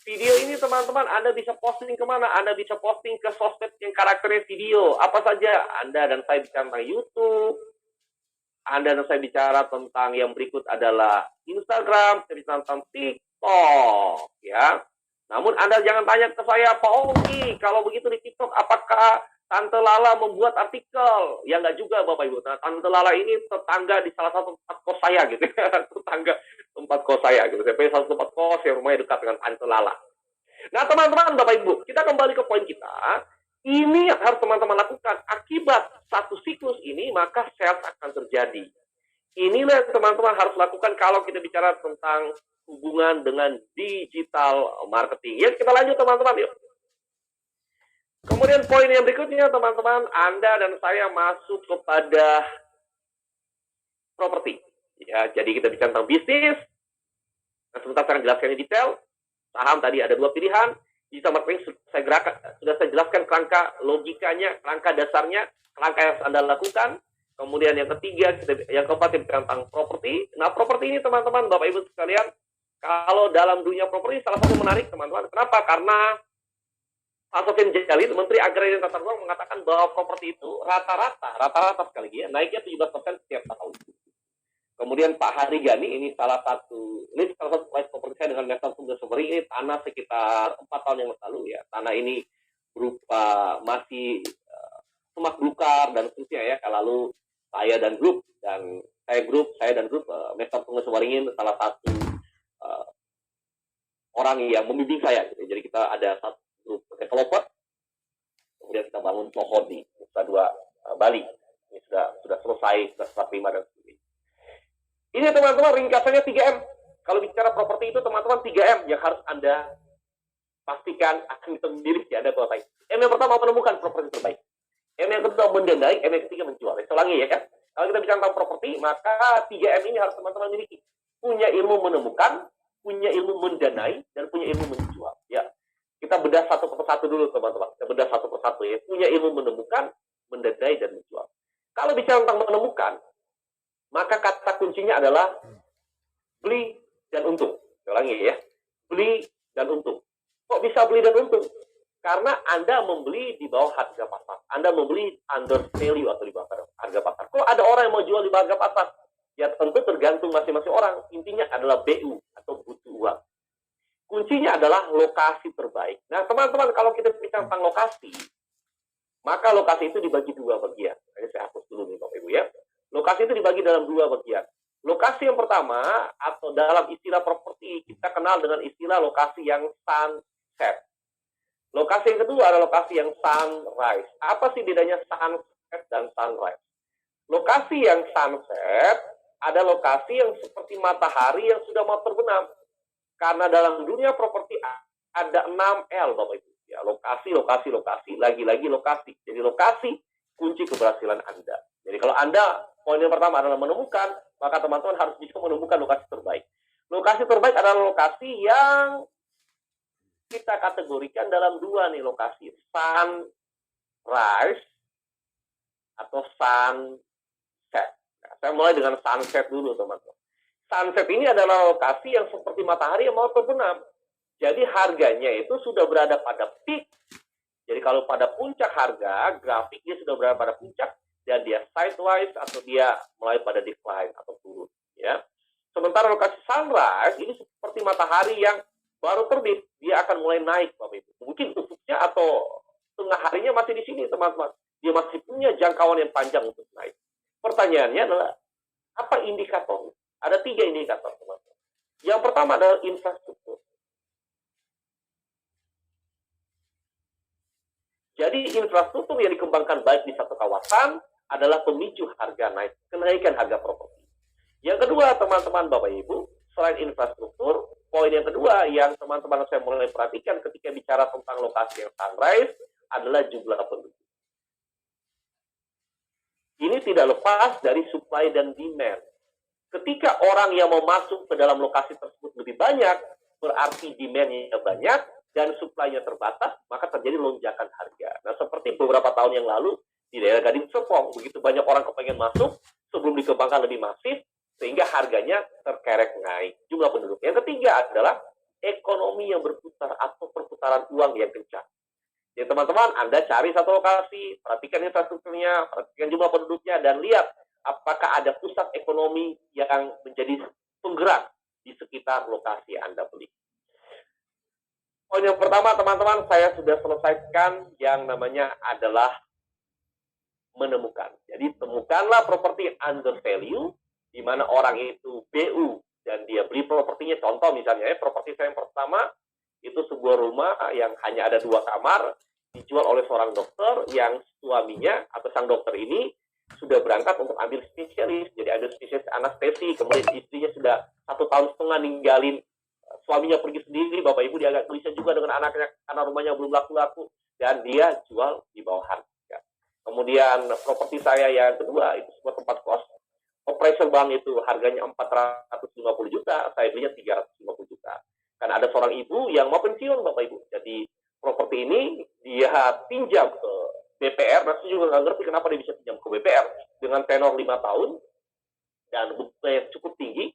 Video ini, teman-teman, Anda bisa posting kemana? Anda bisa posting ke sosmed yang karakternya video. Apa saja? Anda dan saya bicara tentang YouTube. Anda dan saya bicara tentang yang berikut adalah Instagram. Saya bicara tentang TikTok. Ya. Namun Anda jangan tanya ke saya, Pak Ongki, kalau begitu di TikTok, apakah Tante Lala membuat artikel? Ya nggak juga, Bapak Ibu. Nah, Tante Lala ini tetangga di salah satu tempat kos saya, gitu. Tetangga tempat kos saya, gitu. Saya punya satu tempat kos yang rumahnya dekat dengan Tante Lala. Nah, teman-teman, Bapak Ibu, kita kembali ke poin kita. Ini yang harus teman-teman lakukan. Akibat satu siklus ini, maka sales akan terjadi. Inilah yang teman-teman harus lakukan kalau kita bicara tentang hubungan dengan digital marketing. Ya, kita lanjut, teman-teman, yuk. Kemudian poin yang berikutnya, teman-teman, Anda dan saya masuk kepada properti. Ya, jadi kita bicara tentang bisnis. Nah, sebentar saya jelaskan in detail. Saham tadi ada 2 pilihan. Digital marketing sudah saya jelaskan kerangka logikanya, kerangka dasarnya, kerangka yang Anda lakukan. Kemudian yang ketiga, yang keempat kita bicara tentang properti. Nah, properti ini, teman-teman, Bapak Ibu sekalian, kalau dalam dunia properti salah satu menarik, teman-teman. Kenapa? Karena Pak Sofian Jalil, Menteri Agraria dan Tata Ruang, mengatakan bahwa properti itu rata-rata sekali lagi ya, naiknya 17% setiap tahun. Kemudian Pak Hari Gani, ini salah satu proyek properti saya dengan Meta Tunggal Sumeri, ini tanah sekitar 4 tahun yang lalu ya. Tanah ini berupa masih semak belukar dan seterusnya ya. Lalu saya dan grup Meta Tunggal Sumeri ini salah satu orang yang membimbing saya. Gitu. Jadi kita ada satu grup developer, kemudian kita bangun pohon di Nusa Dua Bali. Ini sudah selesai, sudah serah terima dan sebagainya. Ini, teman-teman, ringkasannya 3M. Kalau bicara properti itu, teman-teman, 3M yang harus Anda pastikan akan bisa memiliki Anda kuasai. M yang pertama, menemukan properti terbaik. M yang kedua, mendanai. M yang ketiga, menjual. Saya ulangi ya kan. Kalau kita bicara tentang properti, maka 3M ini harus teman-teman miliki. Punya ilmu menemukan, punya ilmu mendanai, dan punya ilmu menjual. Ya. Kita bedah satu persatu dulu, teman-teman. Kita bedah satu persatu ya. Punya ilmu menemukan, mendanai, dan menjual. Kalau bicara tentang menemukan, maka kata kuncinya adalah beli dan untung. Saya ulangi ya. Beli dan untung. Kok bisa beli dan untung? Karena Anda membeli di bawah harga pasar. Anda membeli under value atau di bawah harga pasar. Kok ada orang yang mau jual di bawah harga pasar? Ya tentu tergantung masing-masing orang. Intinya adalah BU atau butuh uang. Kuncinya adalah lokasi terbaik. Nah, teman-teman, kalau kita bicara tentang lokasi, maka lokasi itu dibagi dua bagian. Ini saya hapus dulu nih, Bapak Ibu ya. Lokasi itu dibagi dalam dua bagian. Lokasi yang pertama, atau dalam istilah properti, kita kenal dengan istilah lokasi yang sunset. Lokasi yang kedua adalah lokasi yang sunrise. Apa sih bedanya sunset dan sunrise? Lokasi yang sunset ada lokasi yang seperti matahari yang sudah mau terbenam. Karena dalam dunia properti ada 6L, Bapak Ibu. Ya, lokasi, lokasi, lokasi, lagi-lagi lokasi. Jadi lokasi kunci keberhasilan Anda. Jadi kalau Anda, poin yang pertama adalah menemukan, maka teman-teman harus bisa menemukan lokasi terbaik. Lokasi terbaik adalah lokasi yang kita kategorikan dalam dua nih lokasi. Sunrise atau sunset. Nah, saya mulai dengan sunset dulu, teman-teman. Sunset ini adalah lokasi yang seperti matahari yang mau terbenam. Jadi harganya itu sudah berada pada peak. Jadi kalau pada puncak harga, grafiknya sudah berada pada puncak, dan dia sideways atau dia mulai pada decline atau turun. Ya. Sementara lokasi sunrise ini seperti matahari yang baru terbit, dia akan mulai naik, Bapak Ibu. Mungkin ufuknya atau tengah harinya masih di sini, teman-teman. Dia masih punya jangkauan yang panjang untuk naik. Pertanyaannya adalah, apa indikator? Ada 3 indikator, teman-teman. Yang pertama adalah infrastruktur. Jadi infrastruktur yang dikembangkan baik di satu kawasan adalah pemicu harga naik, kenaikan harga properti. Yang kedua, teman-teman Bapak Ibu, selain infrastruktur, poin yang kedua yang teman-teman saya mulai perhatikan ketika bicara tentang lokasi yang sunrise adalah jumlah penduduk. Ini tidak lepas dari supply dan demand. Ketika orang yang mau masuk ke dalam lokasi tersebut lebih banyak, berarti demand-nya banyak dan supply-nya terbatas, maka terjadi lonjakan harga. Nah, seperti beberapa tahun yang lalu di daerah Gading Serpong, begitu banyak orang kepengen masuk sebelum dikembangkan lebih masif, sehingga harganya terkerek naik jumlah penduduk. Yang ketiga adalah ekonomi yang berputar atau perputaran uang yang kencang. Jadi teman-teman, Anda cari satu lokasi, perhatikan infrastrukturnya, perhatikan jumlah penduduknya, dan lihat apakah ada pusat ekonomi yang menjadi penggerak di sekitar lokasi Anda beli. Poin yang pertama, teman-teman, saya sudah selesaikan yang namanya adalah menemukan. Jadi temukanlah properti under value, di mana orang itu BU dan dia beli propertinya. Contoh misalnya, properti saya yang pertama itu sebuah rumah yang hanya ada 2 kamar, dijual oleh seorang dokter yang suaminya atau sang dokter ini sudah berangkat untuk ambil spesialis. Jadi ada spesialis anestesi, kemudian istrinya sudah 1,5 tahun ninggalin suaminya pergi sendiri, Bapak Ibu dia agak gelisah juga dengan anaknya karena rumahnya belum laku-laku, dan dia jual di bawah harga. Kemudian properti saya yang kedua itu sebuah tempat kos, operation bank itu harganya 450 juta, saya belinya 350 juta. Karena ada seorang ibu yang mau pensiun, Bapak Ibu. Jadi properti ini dia pinjam ke BPR, nah saya juga nggak ngerti kenapa dia bisa pinjam ke BPR dengan tenor 5 tahun dan bunganya cukup tinggi,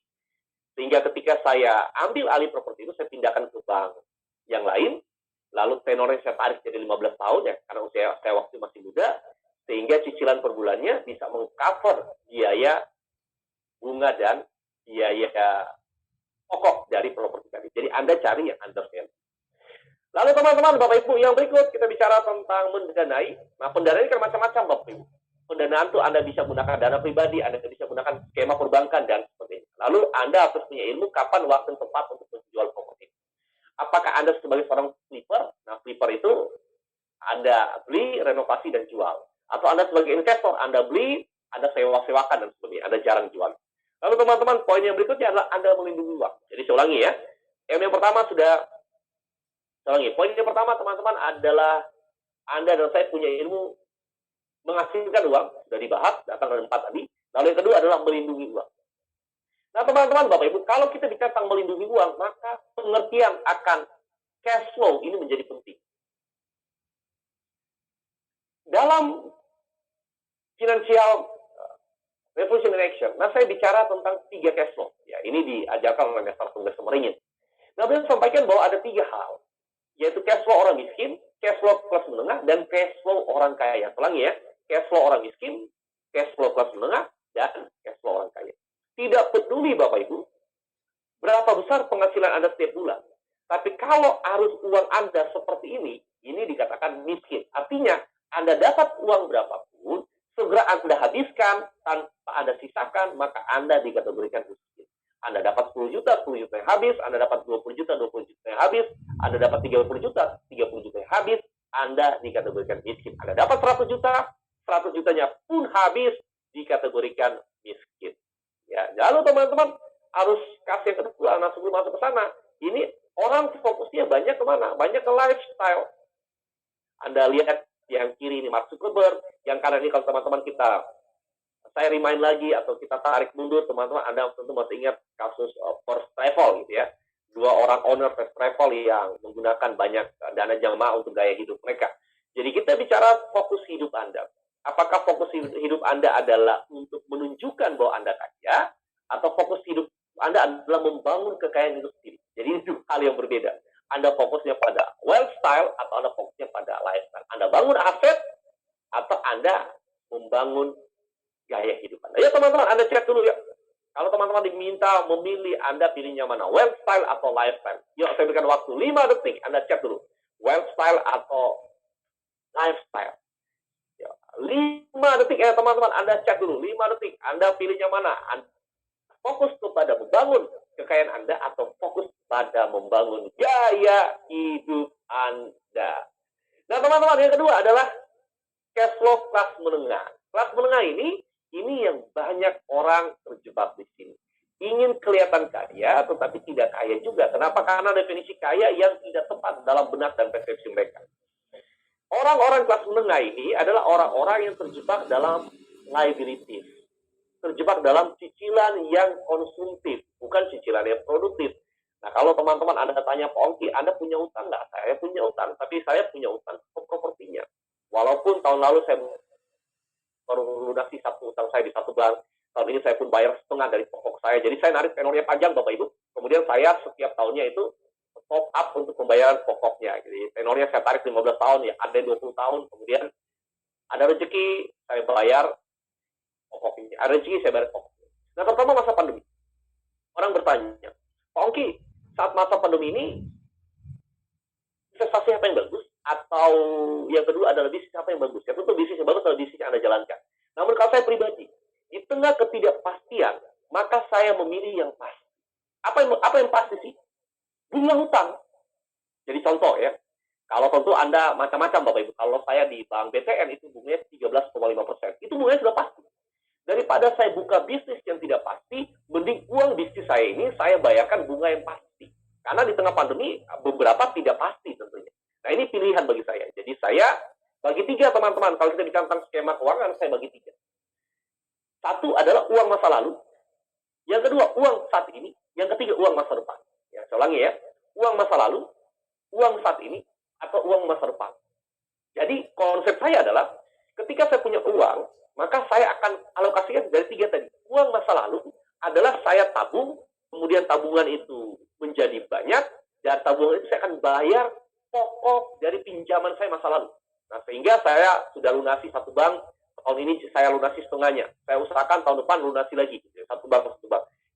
sehingga ketika saya ambil alih properti itu, saya pindahkan ke bank yang lain, lalu tenornya saya tarik jadi 15 tahun ya, karena usia saya waktu masih muda, sehingga cicilan per bulannya bisa mengcover biaya bunga dan biaya pokok dari properti tadi. Jadi Anda cari yang under value. Lalu teman-teman, Bapak Ibu, yang berikut kita bicara tentang mendanai. Nah, pendanaan kan macam-macam, Bapak Ibu. Pendanaan itu Anda bisa menggunakan dana pribadi, Anda bisa menggunakan skema perbankan, dan sebagainya. Lalu Anda harus punya ilmu kapan waktu yang tepat untuk menjual properti. Apakah Anda sebagai seorang flipper? Nah, flipper itu Anda beli, renovasi, dan jual. Atau Anda sebagai investor, Anda beli, Anda sewa-sewakan, dan sebagainya. Anda jarang jual. Lalu teman-teman, poin yang berikutnya adalah Anda melindungi uang. Jadi saya ulangi ya. Yang pertama poin yang pertama teman-teman adalah Anda dan saya punya ilmu menghasilkan uang, sudah dibahas, datang dari 4 tadi. Lalu yang kedua adalah melindungi uang. Nah teman-teman, Bapak Ibu, kalau kita bicara tentang melindungi uang, maka pengertian akan cash flow ini menjadi penting. Dalam financial revolution in action, nah saya bicara tentang 3 cash flow. Ya, ini diajarkan oleh Mr. Tunggal Semeringin. Nah, beliau sampaikan bahwa ada 3 hal, yaitu cash flow orang miskin, cash flow kelas menengah, dan cash flow orang kaya. Ulangi ya, cash flow orang miskin, cash flow kelas menengah, dan cash flow orang kaya. Tidak peduli Bapak Ibu, berapa besar penghasilan Anda setiap bulan. Tapi kalau arus uang Anda seperti ini dikatakan miskin. Artinya, Anda dapat uang berapapun, segera Anda habiskan, tanpa Anda sisakan, maka Anda dikategorikan miskin. Anda dapat 10 juta yang habis, Anda dapat 20 juta yang habis, Anda dapat 30 juta yang habis, Anda dikategorikan miskin. Anda dapat 100 juta, 100 jutanya pun habis, dikategorikan miskin. Ya, lalu teman-teman harus kasih yang kedua, nah sebelum masuk ke sana, ini orang fokusnya banyak kemana? Banyak ke lifestyle. Anda lihat yang kiri ini Mark Zuckerberg, yang kanan ini kalau teman-teman saya remind lagi atau kita tarik mundur, teman-teman Anda tentu masih ingat kasus First Travel gitu ya. 2 orang owner First Travel yang menggunakan banyak dana jamaah untuk gaya hidup mereka. Jadi kita bicara fokus hidup Anda. Apakah fokus hidup Anda adalah untuk menunjukkan bahwa Anda kaya, atau fokus hidup Anda adalah membangun kekayaan itu sendiri. Jadi itu hal yang berbeda. Anda fokusnya pada wealth style atau Anda fokusnya pada lifestyle. Anda bangun aset atau Anda membangun gaya hidup Anda. Ya teman-teman, Anda cek dulu ya. Kalau teman-teman diminta memilih, Anda pilihnya mana? Wealth style atau lifestyle? Yuk, saya berikan waktu 5 detik. Anda cek dulu. Wealth style atau lifestyle? 5 detik ya teman-teman. Anda cek dulu. 5 detik. Anda pilihnya mana? Anda fokus kepada membangun kekayaan Anda atau fokus pada membangun gaya hidup Anda. Nah teman-teman, yang kedua adalah cash flow kelas menengah. Kelas menengah ini yang banyak orang terjebak di sini. Ingin kelihatan kaya, tetapi tidak kaya juga. Kenapa? Karena definisi kaya yang tidak tepat dalam benak dan persepsi mereka. Orang-orang kelas menengah ini adalah orang-orang yang terjebak dalam liabilities. Terjebak dalam cicilan yang konsumtif, bukan cicilan yang produktif. Nah, kalau teman-teman Anda tanya, Pak Ongki, Anda punya utang nggak? Saya punya utang, tapi saya punya utang ke propertinya. Walaupun tahun lalu saya baru lunasi satu utang saya di satu bank, tahun ini saya pun bayar setengah dari pokok saya. Jadi saya narik tenornya panjang, Bapak Ibu. Kemudian saya setiap tahunnya itu top up untuk pembayaran pokoknya. Jadi tenornya saya tarik 15 tahun, ya ada 20 tahun. Kemudian ada rezeki, saya bayar pokoknya. Ada rezeki, saya bayar pokoknya. Nah, pertama masa pandemi. Orang bertanya, Pak Ongki, saat masa pandemi ini, investasi apa yang bagus? Atau yang kedua adalah bisnis apa yang bagus? Ya tentu bisnis yang bagus adalah bisnis yang Anda jalankan. Namun kalau saya pribadi, di tengah ketidakpastian, maka saya memilih yang pasti. Apa yang pasti sih? Bunga hutang. Jadi contoh ya, kalau tentu Anda macam-macam Bapak Ibu. Kalau saya di Bank BTN itu bunganya 13,5%. Itu bunganya sudah pasti. Daripada saya buka bisnis yang tidak pasti, mending uang bisnis saya ini saya bayarkan bunga yang pasti. Karena di tengah pandemi, beberapa tidak pasti tentunya. Nah, ini pilihan bagi saya. Jadi saya bagi 3 teman-teman. Kalau kita bicara tentang skema keuangan, saya bagi 3. Satu adalah uang masa lalu. Yang kedua, uang saat ini. Yang ketiga, uang masa depan. Ya, saya ulangi ya. Uang masa lalu, uang saat ini, atau uang masa depan. Jadi konsep saya adalah ketika saya punya uang, maka saya akan alokasikan dari 3 tadi. Uang masa lalu adalah saya tabung, kemudian tabungan itu menjadi banyak, dan tabungan itu saya akan bayar pokok dari pinjaman saya masa lalu. Nah, sehingga saya sudah lunasi satu bank, tahun ini saya lunasi setengahnya. Saya usahakan tahun depan lunasi lagi, satu bank.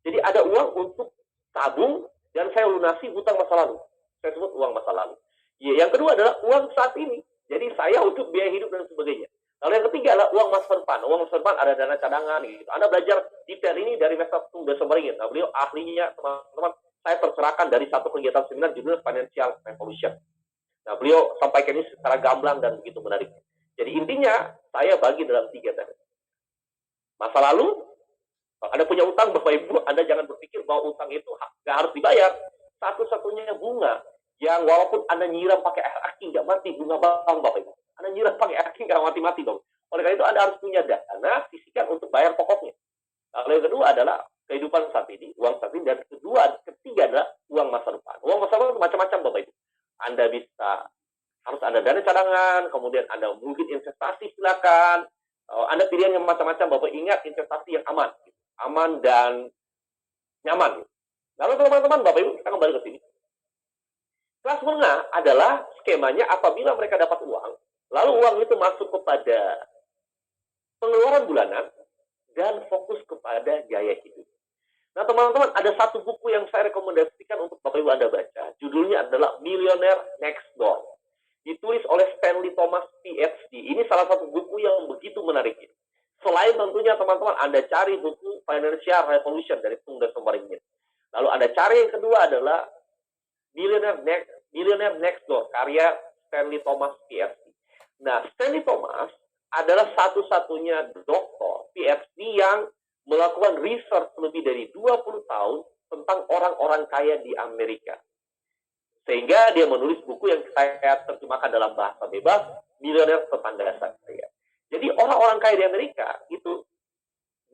Jadi ada uang untuk tabung, dan saya lunasi hutang masa lalu. Saya sebut uang masa lalu. Ya, yang kedua adalah uang saat ini. Jadi saya untuk biaya hidup dan sebagainya. Lalu yang ketiga adalah uang masa depan. Uang masa depan ada dana cadangan gitu. Anda belajar detail ini dari Mr. Tung Desemberingin. Nah, beliau ahlinya, teman-teman. Saya tercerahkan dari satu kegiatan seminar judulnya Financial Revolution. Nah, beliau sampaikan ini secara gamblang dan begitu menarik. Jadi intinya, saya bagi dalam 3 tadi. Masa lalu, kalau Anda punya utang, Bapak Ibu, Anda jangan berpikir bahwa utang itu nggak harus dibayar. Satu-satunya bunga yang walaupun Anda nyiram pakai air aki nggak mati, bunga bank, Bapak Ibu. Anda nyiram pakai air aki nggak mati-mati dong. Oleh karena itu Anda harus punya dana sisihkan untuk bayar pokoknya. Lalu yang kedua adalah kehidupan saat ini, uang saat ini, dan ketiga adalah uang masa depan. Uang masa depan macam-macam, Bapak Ibu. Anda harus ada dana cadangan, kemudian Anda mungkin investasi, silakan. Anda pilihan yang macam-macam, Bapak. Ingat, investasi yang aman dan nyaman. Lalu teman-teman, Bapak Ibu, kita kembali ke sini. Kelas menengah adalah skemanya apabila mereka dapat uang, lalu uang itu masuk kepada pengeluaran bulanan dan fokus kepada gaya hidup. Nah, teman-teman, ada satu buku yang saya rekomendasikan untuk Bapak Ibu Anda baca. Judulnya adalah Millionaire Next Door. Ditulis oleh Stanley Thomas PhD. Ini salah satu buku yang begitu menarik. Selain tentunya teman-teman Anda cari buku Financial Revolution dari Tung dan Somaringin. Lalu Anda cari yang kedua adalah Millionaire Next Door, karya Stanley Thomas PhD. Nah, Stanley Thomas adalah satu-satunya dokter PhD yang melakukan research lebih dari 20 tahun tentang orang-orang kaya di Amerika. Sehingga dia menulis buku yang saya terjemahkan dalam bahasa bebas, Milioner Tetangga Saya. Jadi orang-orang kaya di Amerika itu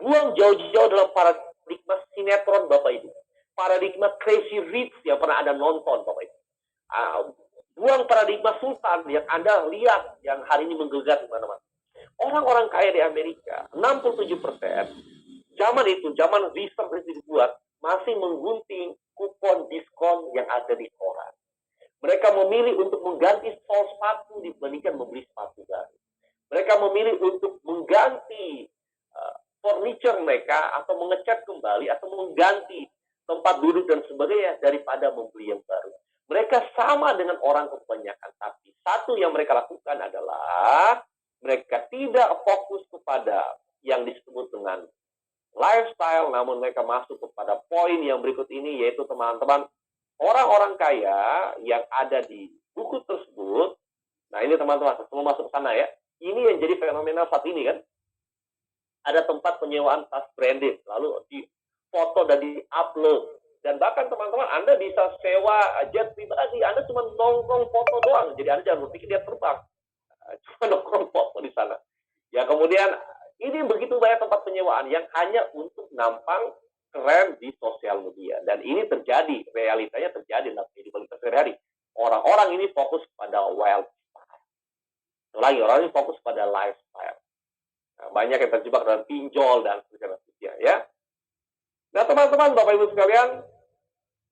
buang jauh-jauh dalam paradigma sinetron Bapak Ibu. Paradigma Crazy Rich yang pernah Anda nonton Bapak Ibu. Buang paradigma sultan yang Anda lihat yang hari ini menggelegar di mana-mana. Orang-orang kaya di Amerika, 67%, zaman research itu dibuat, masih menggunting kupon diskon yang ada di koran. Mereka memilih untuk mengganti sol sepatu dibandingkan membeli sepatu baru. Mereka memilih untuk mengganti furniture mereka atau mengecat kembali atau mengganti tempat duduk dan sebagainya daripada membeli yang baru. Mereka sama dengan orang kebanyakan, tapi satu yang mereka lakukan adalah mereka tidak fokus kepada yang disebut dengan lifestyle, namun mereka masuk kepada poin yang berikut ini, yaitu teman-teman, orang-orang kaya yang ada di buku tersebut. Nah, ini teman-teman, semua masuk ke sana ya. Ini yang jadi fenomena saat ini kan. Ada tempat penyewaan tas branded, lalu di foto dan di-upload. Dan bahkan teman-teman, Anda bisa sewa jet pribadi, Anda cuma nongkrong foto doang. Jadi Anda jangan berpikir dia terbang. Cuma nongkrong foto di sana. Ya, kemudian ini begitu banyak tempat penyewaan yang hanya untuk nampang keren di sosial media. Dan ini terjadi, realitanya terjadi dalam kehidupan kita sehari-hari. Orang-orang ini fokus pada lifestyle. Lagi, orang ini fokus pada lifestyle. Nah, banyak yang terjebak dalam pinjol dan sebagainya. Ya. Nah, teman-teman, Bapak Ibu sekalian,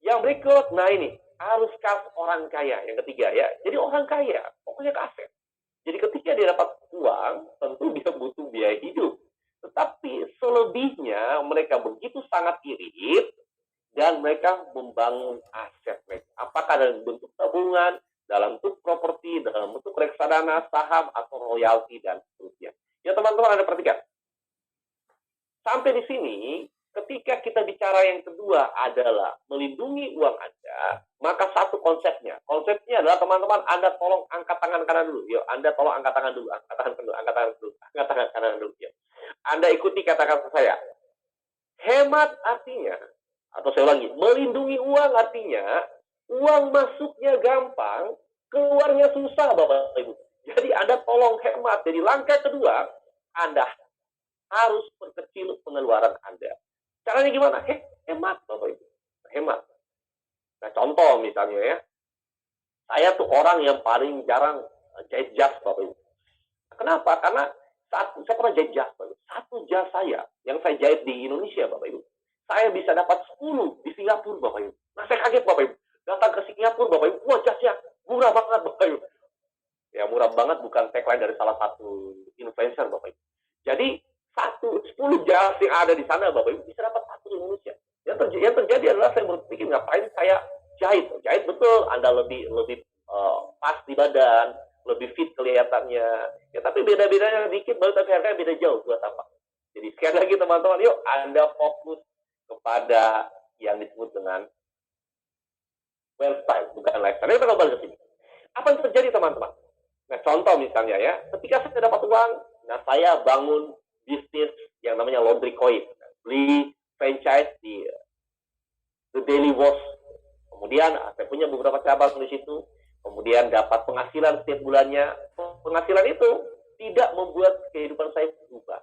yang berikut, nah ini, arus kas orang kaya. Yang ketiga ya. Jadi orang kaya, pokoknya kaset. Jadi ketika dia dapat uang, tentu dia butuh biaya hidup. Tetapi selebihnya mereka begitu sangat irit dan mereka membangun aset mereka. Apakah dalam bentuk tabungan, dalam bentuk properti, dalam bentuk reksadana, saham, atau royalti, dan seterusnya. Ya teman-teman, Anda perhatikan. Sampai di sini, ketika kita bicara yang kedua adalah melindungi uang Anda, maka satu konsepnya. Konsepnya adalah teman-teman, Anda tolong angkat tangan kanan dulu. Yuk, Anda tolong angkat tangan dulu. Angkat tangan dulu, angkat tangan dulu. Angkat tangan kanan dulu. Yuk. Anda ikuti kata-kata saya. Hemat artinya, atau saya ulangi, melindungi uang artinya, uang masuknya gampang, keluarnya susah Bapak Ibu. Jadi Anda tolong hemat. Jadi langkah kedua, Anda harus perkecil pengeluaran Anda. Caranya gimana? Hemat Bapak Ibu. Hemat. Nah contoh misalnya ya, saya tuh orang yang paling jarang jahit jas Bapak Ibu. Kenapa? Karena saya pernah jahit jas Bapak Ibu. Satu jas saya yang saya jahit di Indonesia Bapak Ibu, saya bisa dapat 10 di Singapura Bapak Ibu. Nah saya kaget Bapak Ibu. Datang ke Singapura Bapak Ibu, wah jasnya murah banget Bapak Ibu. Ya murah banget bukan tagline dari salah satu influencer Bapak Ibu. Jadi 10 jas yang ada di sana Bapak Ibu bisa dapat satu di Indonesia. Yang terjadi adalah saya berpikir ngapain saya jahit. Jahit betul, Anda lebih pas di badan, lebih fit kelihatannya. Ya tapi beda-bedanya dikit baru tapi harganya beda jauh buat apa. Jadi sekali lagi teman-teman, yuk Anda fokus kepada yang disebut dengan lifestyle, bukan lifestyle. Kita kembali ke sini. Apa yang terjadi teman-teman? Nah contoh misalnya ya, ketika saya dapat uang, nah saya bangun bisnis yang namanya laundry coin, beli franchise di The Daily Wash. Kemudian saya punya beberapa cabang di situ. Kemudian dapat penghasilan setiap bulannya. Penghasilan itu tidak membuat kehidupan saya berubah.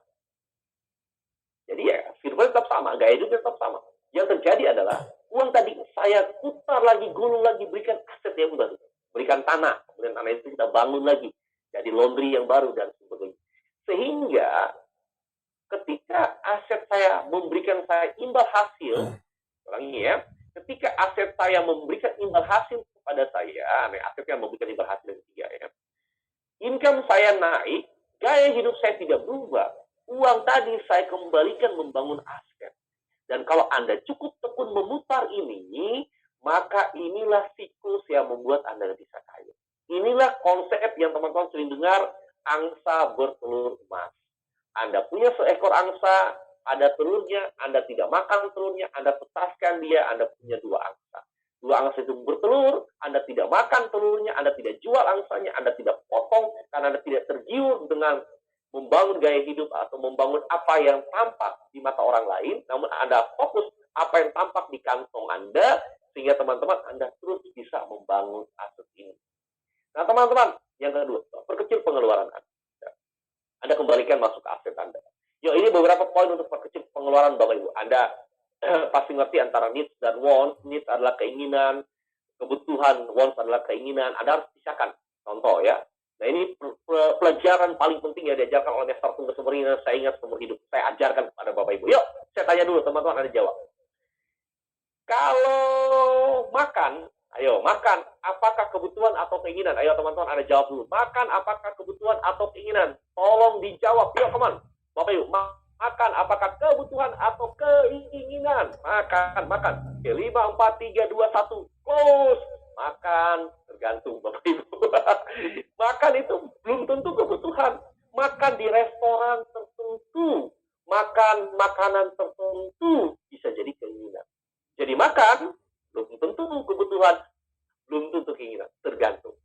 Jadi ya, kehidupan tetap sama, gaya hidupnya tetap sama. Yang terjadi adalah uang tadi saya putar lagi, gulung lagi, berikan aset yang baru, berikan tanah. Kemudian tanah itu kita bangun lagi, jadi laundry yang baru dan sebagainya. Sehingga ketika aset saya memberikan saya imbal hasil, ulangi ya, ketika aset saya memberikan imbal hasil kepada saya, asetnya memberikan imbal hasil yang ketiga ya, income saya naik, gaya hidup saya tidak berubah, uang tadi saya kembalikan membangun aset. Dan kalau Anda cukup tekun memutar ini, maka inilah siklus yang membuat Anda bisa kaya. Inilah konsep yang teman-teman sering dengar, angsa bertelur emas. Anda punya seekor angsa, ada telurnya, Anda tidak makan telurnya, Anda petaskan dia, Anda punya 2 angsa. 2 angsa itu bertelur, Anda tidak makan telurnya, Anda tidak jual angsanya, Anda tidak potong, karena Anda tidak tergiur dengan membangun gaya hidup atau membangun apa yang tampak di mata orang lain, namun Anda fokus apa yang tampak di kantong Anda, sehingga teman-teman Anda terus bisa membangun aset ini. Nah teman-teman, yang kedua, perkecil pengeluaran Anda. Anda kembalikan masuk ke aset Anda. Yuk, ini beberapa poin untuk perkecil pengeluaran Bapak Ibu. Anda pasti ngerti antara needs dan wants. Needs adalah keinginan, kebutuhan, wants adalah keinginan. Anda harus pisahkan. Contoh ya. Nah ini pelajaran paling penting yang diajarkan oleh Mr. Tunggal Semerina, saya ingat seumur hidup. Saya ajarkan kepada Bapak Ibu. Yuk, saya tanya dulu teman-teman, Anda jawab. Kalau makan, ayo makan, apakah kebutuhan atau keinginan? Ayo teman-teman, Anda jawab dulu. Makan, apakah kebutuhan atau keinginan? Tolong dijawab. Yuk, teman. Bapak Ibu, makan, apakah kebutuhan atau keinginan? Makan, makan. Oke, 5, 4, 3, 2, 1. Close. Makan, tergantung Bapak Ibu. Makan itu belum tentu kebutuhan. Makan di restoran tertentu, makan makanan tertentu bisa jadi keinginan. Jadi makan belum tentu kebutuhan, belum tentu keinginan, tergantung.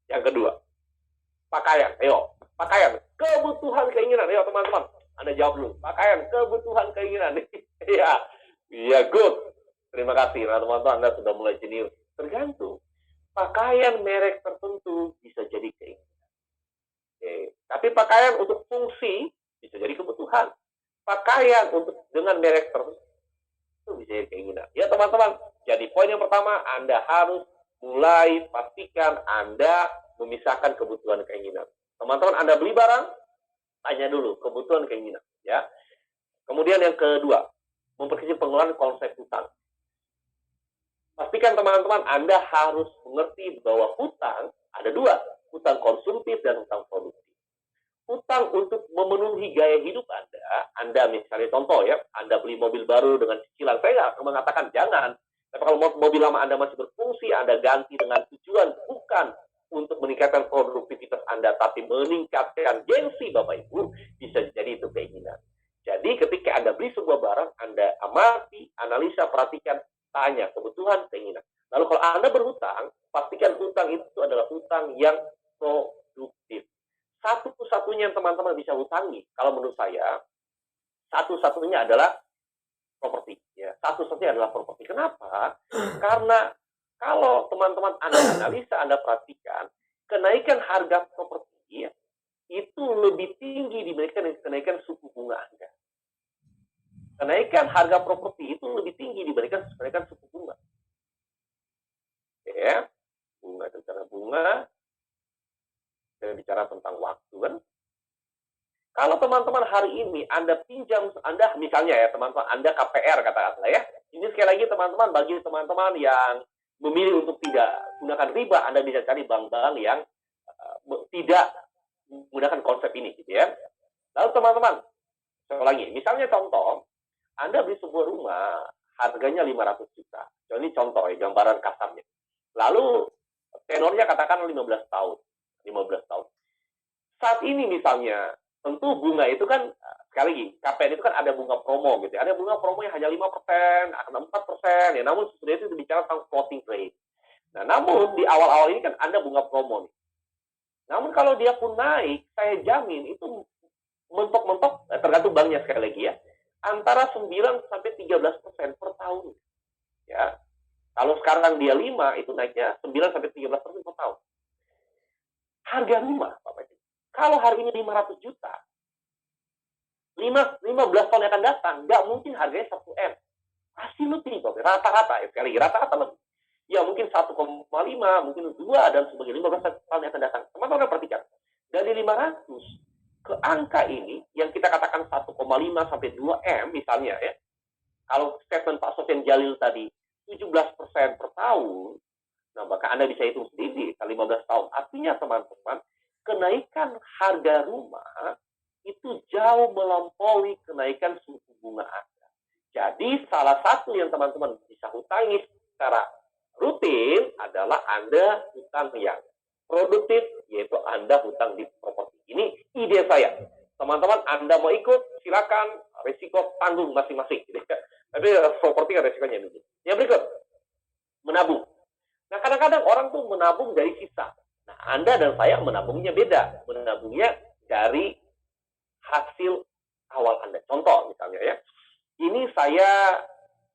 Yang kedua, pakaian. Ayo, pakaian, kebutuhan keinginan. Ayo teman-teman, Anda jawab dulu. Pakaian, kebutuhan keinginan. Iya, iya good. Terima kasih, nah, teman-teman, Anda sudah mulai jenius. Tergantung. Pakaian merek tertentu bisa jadi keinginan. Oke. Tapi pakaian untuk fungsi bisa jadi kebutuhan. Pakaian untuk dengan merek tertentu itu bisa jadi keinginan. Ya teman-teman, jadi poin yang pertama, Anda harus mulai pastikan Anda memisahkan kebutuhan keinginan. Teman-teman, Anda beli barang, tanya dulu kebutuhan keinginan. Ya. Kemudian yang kedua, memperkecil pengeluaran konsep hutang. Pastikan teman-teman Anda harus mengerti bahwa hutang ada 2, hutang konsumtif dan hutang produktif. Hutang untuk memenuhi gaya hidup Anda misalnya contoh ya, Anda beli mobil baru dengan cicilan, saya nggak mengatakan jangan. Tapi kalau mobil lama Anda masih berfungsi, Anda ganti dengan tujuan bukan untuk meningkatkan produktivitas Anda, tapi meningkatkan gengsi Bapak Ibu, bisa jadi itu keinginan. Jadi ketika Anda beli sebuah barang, Anda amati, analisa, perhatikan, tanya kebutuhan, keinginan. Lalu kalau Anda berhutang, pastikan hutang itu adalah hutang yang produktif. Satu-satunya yang teman-teman bisa hutangi, kalau menurut saya, satu-satunya adalah properti. Ya. Satu-satunya adalah properti. Kenapa? Karena kalau teman-teman Anda analisa, Anda perhatikan, kenaikan harga properti ya, itu lebih tinggi dibandingkan kenaikan suku bunga Anda. Kenaikan harga properti itu lebih tinggi dibandingkan kenaikan suku bunga. Ya, bunga itu cara bunga, saya bicara tentang waktu kan. Kalau teman-teman hari ini Anda pinjam, Anda misalnya ya teman-teman, Anda KPR katakanlah ya. Ini sekali lagi teman-teman, bagi teman-teman yang memilih untuk tidak gunakan riba, Anda bisa cari bank-bank yang tidak menggunakan konsep ini gitu ya. Lalu teman-teman, sekali lagi, misalnya contoh, Anda beli sebuah rumah, harganya 500 juta. Ini contoh ya, gambaran kasarnya. Lalu tenornya katakan 15 tahun. 15 tahun. Saat ini misalnya, tentu bunga itu kan, sekali lagi, KPR itu kan ada bunga promo gitu ya. Ada bunga promo yang hanya 5%, akan 4%, ya. Namun sudah itu bicara tentang floating rate. Nah, namun di awal-awal ini kan ada bunga promo nih. Namun kalau dia pun naik, saya jamin itu mentok-mentok, tergantung banknya sekali lagi ya, antara 9 sampai 13% per tahun. Ya. Kalau sekarang dia 5, itu naiknya 9 sampai 13% per tahun. Harga rumah, Bapak Ibu. Kalau hari ini 500 juta, 15 tahun yang akan datang, nggak mungkin harganya 1M. Pasti lebih, Bapak. Rata-rata, ya sekali lagi, rata-rata lebih. Ya mungkin 1,5, mungkin 2, dan sebagainya, 15 tahun yang akan datang. Teman-teman perhatikan. Dari 500 ke angka ini, yang kita katakan 1,5 sampai 2M misalnya ya, kalau statement Pak Sofyan Jalil tadi, 17% per tahun, nah maka Anda bisa hitung sendiri, kali 15 tahun. Artinya teman-teman, kenaikan harga rumah itu jauh melampaui kenaikan suku bunga Anda. Jadi salah satu yang teman-teman bisa hutangi secara rutin adalah Anda hutang yang produktif, yaitu Anda hutang di properti. Ini ide saya. Teman-teman, Anda mau ikut, silakan, risiko tanggung masing-masing. Tapi properti kan risikonya ini. Yang berikut, menabung. Nah, kadang-kadang orang tuh menabung dari sisa. Nah, Anda dan saya menabungnya beda. Menabungnya dari hasil awal Anda. Contoh misalnya ya, ini saya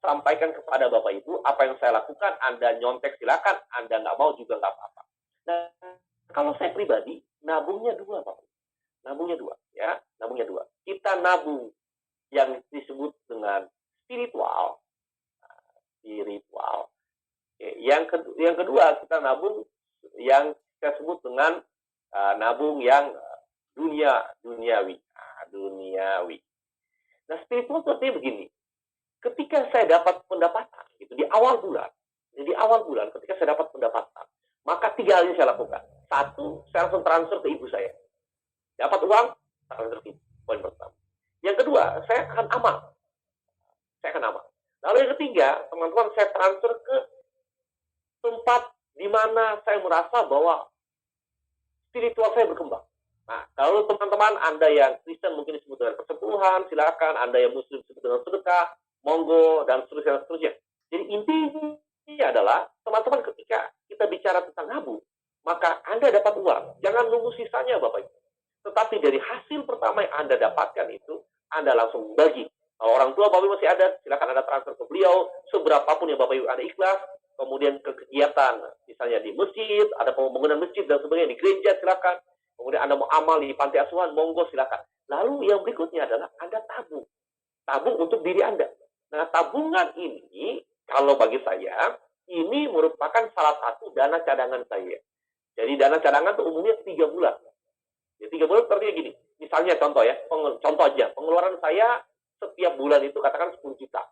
sampaikan kepada Bapak Ibu, apa yang saya lakukan, Anda nyontek silakan, Anda nggak mau juga nggak apa-apa. Nah, kalau saya pribadi, nabungnya dua, Bapak. Nabungnya dua, ya, nabungnya dua. Kita nabung yang disebut dengan spiritual, spiritual. Yang kedua, kita nabung yang kita sebut dengan nabung yang duniawi. Duniawi. Nah, spiritual itu artinya begini. Ketika saya dapat pendapatan, gitu, di awal bulan, ketika saya dapat pendapatan, maka 3 hal yang saya lakukan. Satu, saya langsung transfer ke ibu saya. Dapat uang, transfer ke ibu. Poin pertama. Yang kedua, saya akan amal. Lalu yang ketiga, teman-teman, saya transfer ke tempat di mana saya merasa bahwa spiritual saya berkembang. Nah, kalau teman-teman Anda yang Kristen mungkin disebut dengan persepuluhan, silakan. Anda yang Muslim disebut dengan sedekah, monggo, dan seterusnya. Jadi intinya adalah, teman-teman ketika kita bicara tentang nabung, maka Anda dapat uang. Jangan nunggu sisanya, Bapak Ibu. Tetapi dari hasil pertama yang Anda dapatkan itu, Anda langsung bagi. Kalau orang tua Bapak Ibu masih ada, silakan Anda transfer ke beliau, seberapapun yang Bapak Ibu ada ikhlas. Kemudian ke kegiatan, misalnya di masjid, ada pembangunan masjid dan sebagainya, di gereja silakan. Kemudian Anda mau amal di panti asuhan, monggo silakan. Lalu yang berikutnya adalah Anda tabung. Tabung untuk diri Anda. Nah, tabungan ini, kalau bagi saya, ini merupakan salah satu dana cadangan saya. Jadi dana cadangan itu umumnya 3 bulan. Ya, 3 bulan artinya gini. Misalnya contoh ya, contoh aja. Pengeluaran saya setiap bulan itu katakan 10 juta.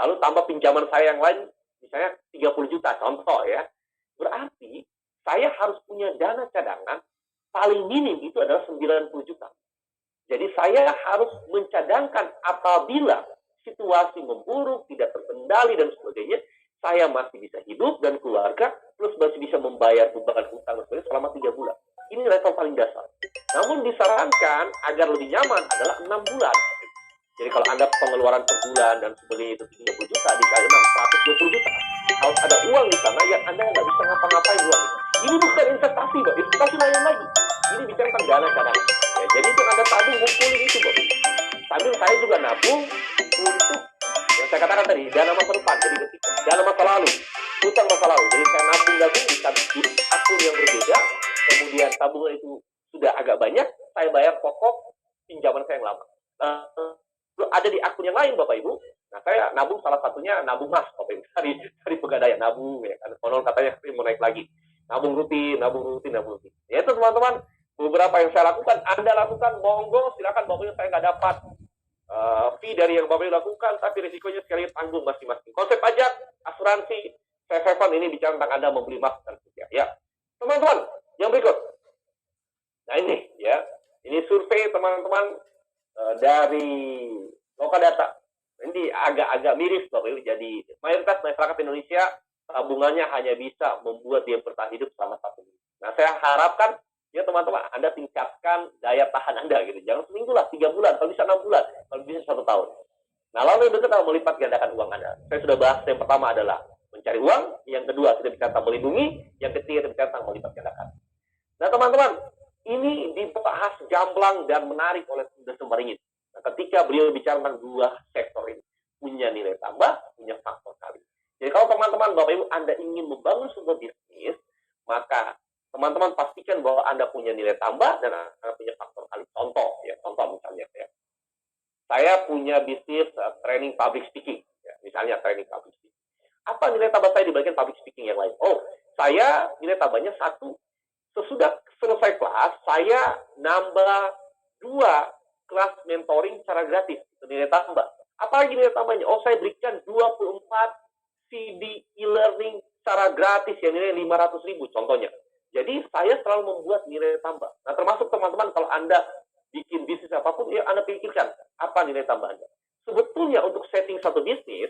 Lalu tambah pinjaman saya yang lain, misalnya 30 juta, contoh ya. Berarti saya harus punya dana cadangan paling minim itu adalah 90 juta. Jadi saya harus mencadangkan apabila situasi memburuk, tidak terkendali dan sebagainya, saya masih bisa hidup dan keluarga, plus masih bisa membayar beban hutang dan sebagainya selama 3 bulan. Ini level paling dasar. Namun disarankan agar lebih nyaman adalah 6 bulan. Jadi kalau Anda pengeluaran per bulan dan sebagainya itu 30 juta, dikali 6, 120 juta. Harus ada uang di sana yang Anda nggak bisa ngapa-ngapain uang. Ini bukan investasi, Pak. Investasi lain lagi. Ini bicara tentang dana cadangan. Ya, jadi itu Anda tabung, kumpulin itu, Pak. Sambil saya juga nabung untuk yang saya katakan tadi, dana masa depan. Jadi dana masa lalu, hutang masa lalu. Jadi saya nabung di akun yang berbeda. Kemudian tabungan itu sudah agak banyak, saya bayar pokok pinjaman saya yang lama. Ada di akun yang lain, Bapak Ibu. Nah, saya nabung salah satunya nabung mas, Bapak Ibu. Dari pegadaian nabung, ya kan. Konon katanya mau naik lagi. Nabung rutin. Ya itu teman-teman, beberapa yang saya lakukan, Anda lakukan, monggo, silakan. Bapak Ibu, saya nggak dapat fee dari yang Bapak Ibu lakukan, tapi risikonya sekali tanggung masing-masing. Konsep pajak, asuransi, safe haven ini bicara tentang Anda membeli emas dan sebagainya. Ya, teman-teman, yang berikut. Nah ini, ya, ini survei teman-teman dari Lokadata. Ini agak-agak miris, Bapak Ibu. Jadi mayoritas masyarakat Indonesia tabungannya hanya bisa membuat dia bertahan hidup selama 1 minggu. Nah, saya harapkan ya teman-teman Anda tingkatkan daya tahan Anda gitu. Jangan seminggu lah, 3 bulan, kalau bisa 6 bulan, kalau bisa 1 tahun. Nah, lalu yang berikutnya melipat gandakan uang Anda. Saya sudah bahas yang pertama adalah mencari uang, yang kedua sudah bicara tentang melindungi, yang ketiga sudah bicara tentang melipat gandakan. Nah, teman-teman, ini dibahas gamblang dan menarik oleh Sunda Sembaringin. Nah, ketika beliau bicara tentang 2 sektor ini, punya nilai tambah, punya faktor kali. Jadi kalau teman-teman, Bapak Ibu, Anda ingin membangun sebuah bisnis, maka teman-teman pastikan bahwa Anda punya nilai tambah dan Anda punya faktor kali. Contoh misalnya ya. Saya punya bisnis training public speaking, ya, misalnya training public speaking. Apa nilai tambah saya dibandingkan public speaking yang lain? Oh, saya nilai tambahnya 1. Sesudah selesai kelas, saya nambah 2 kelas mentoring secara gratis. Itu nilai tambah. Apa lagi nilai tambahnya? Oh, saya berikan 24 CD e-learning secara gratis yang nilai 500.000 contohnya. Jadi saya selalu membuat nilai tambah. Nah, termasuk teman-teman kalau Anda bikin bisnis apapun, ya Anda pikirkan apa nilai tambah Anda. sebetulnya untuk setting satu bisnis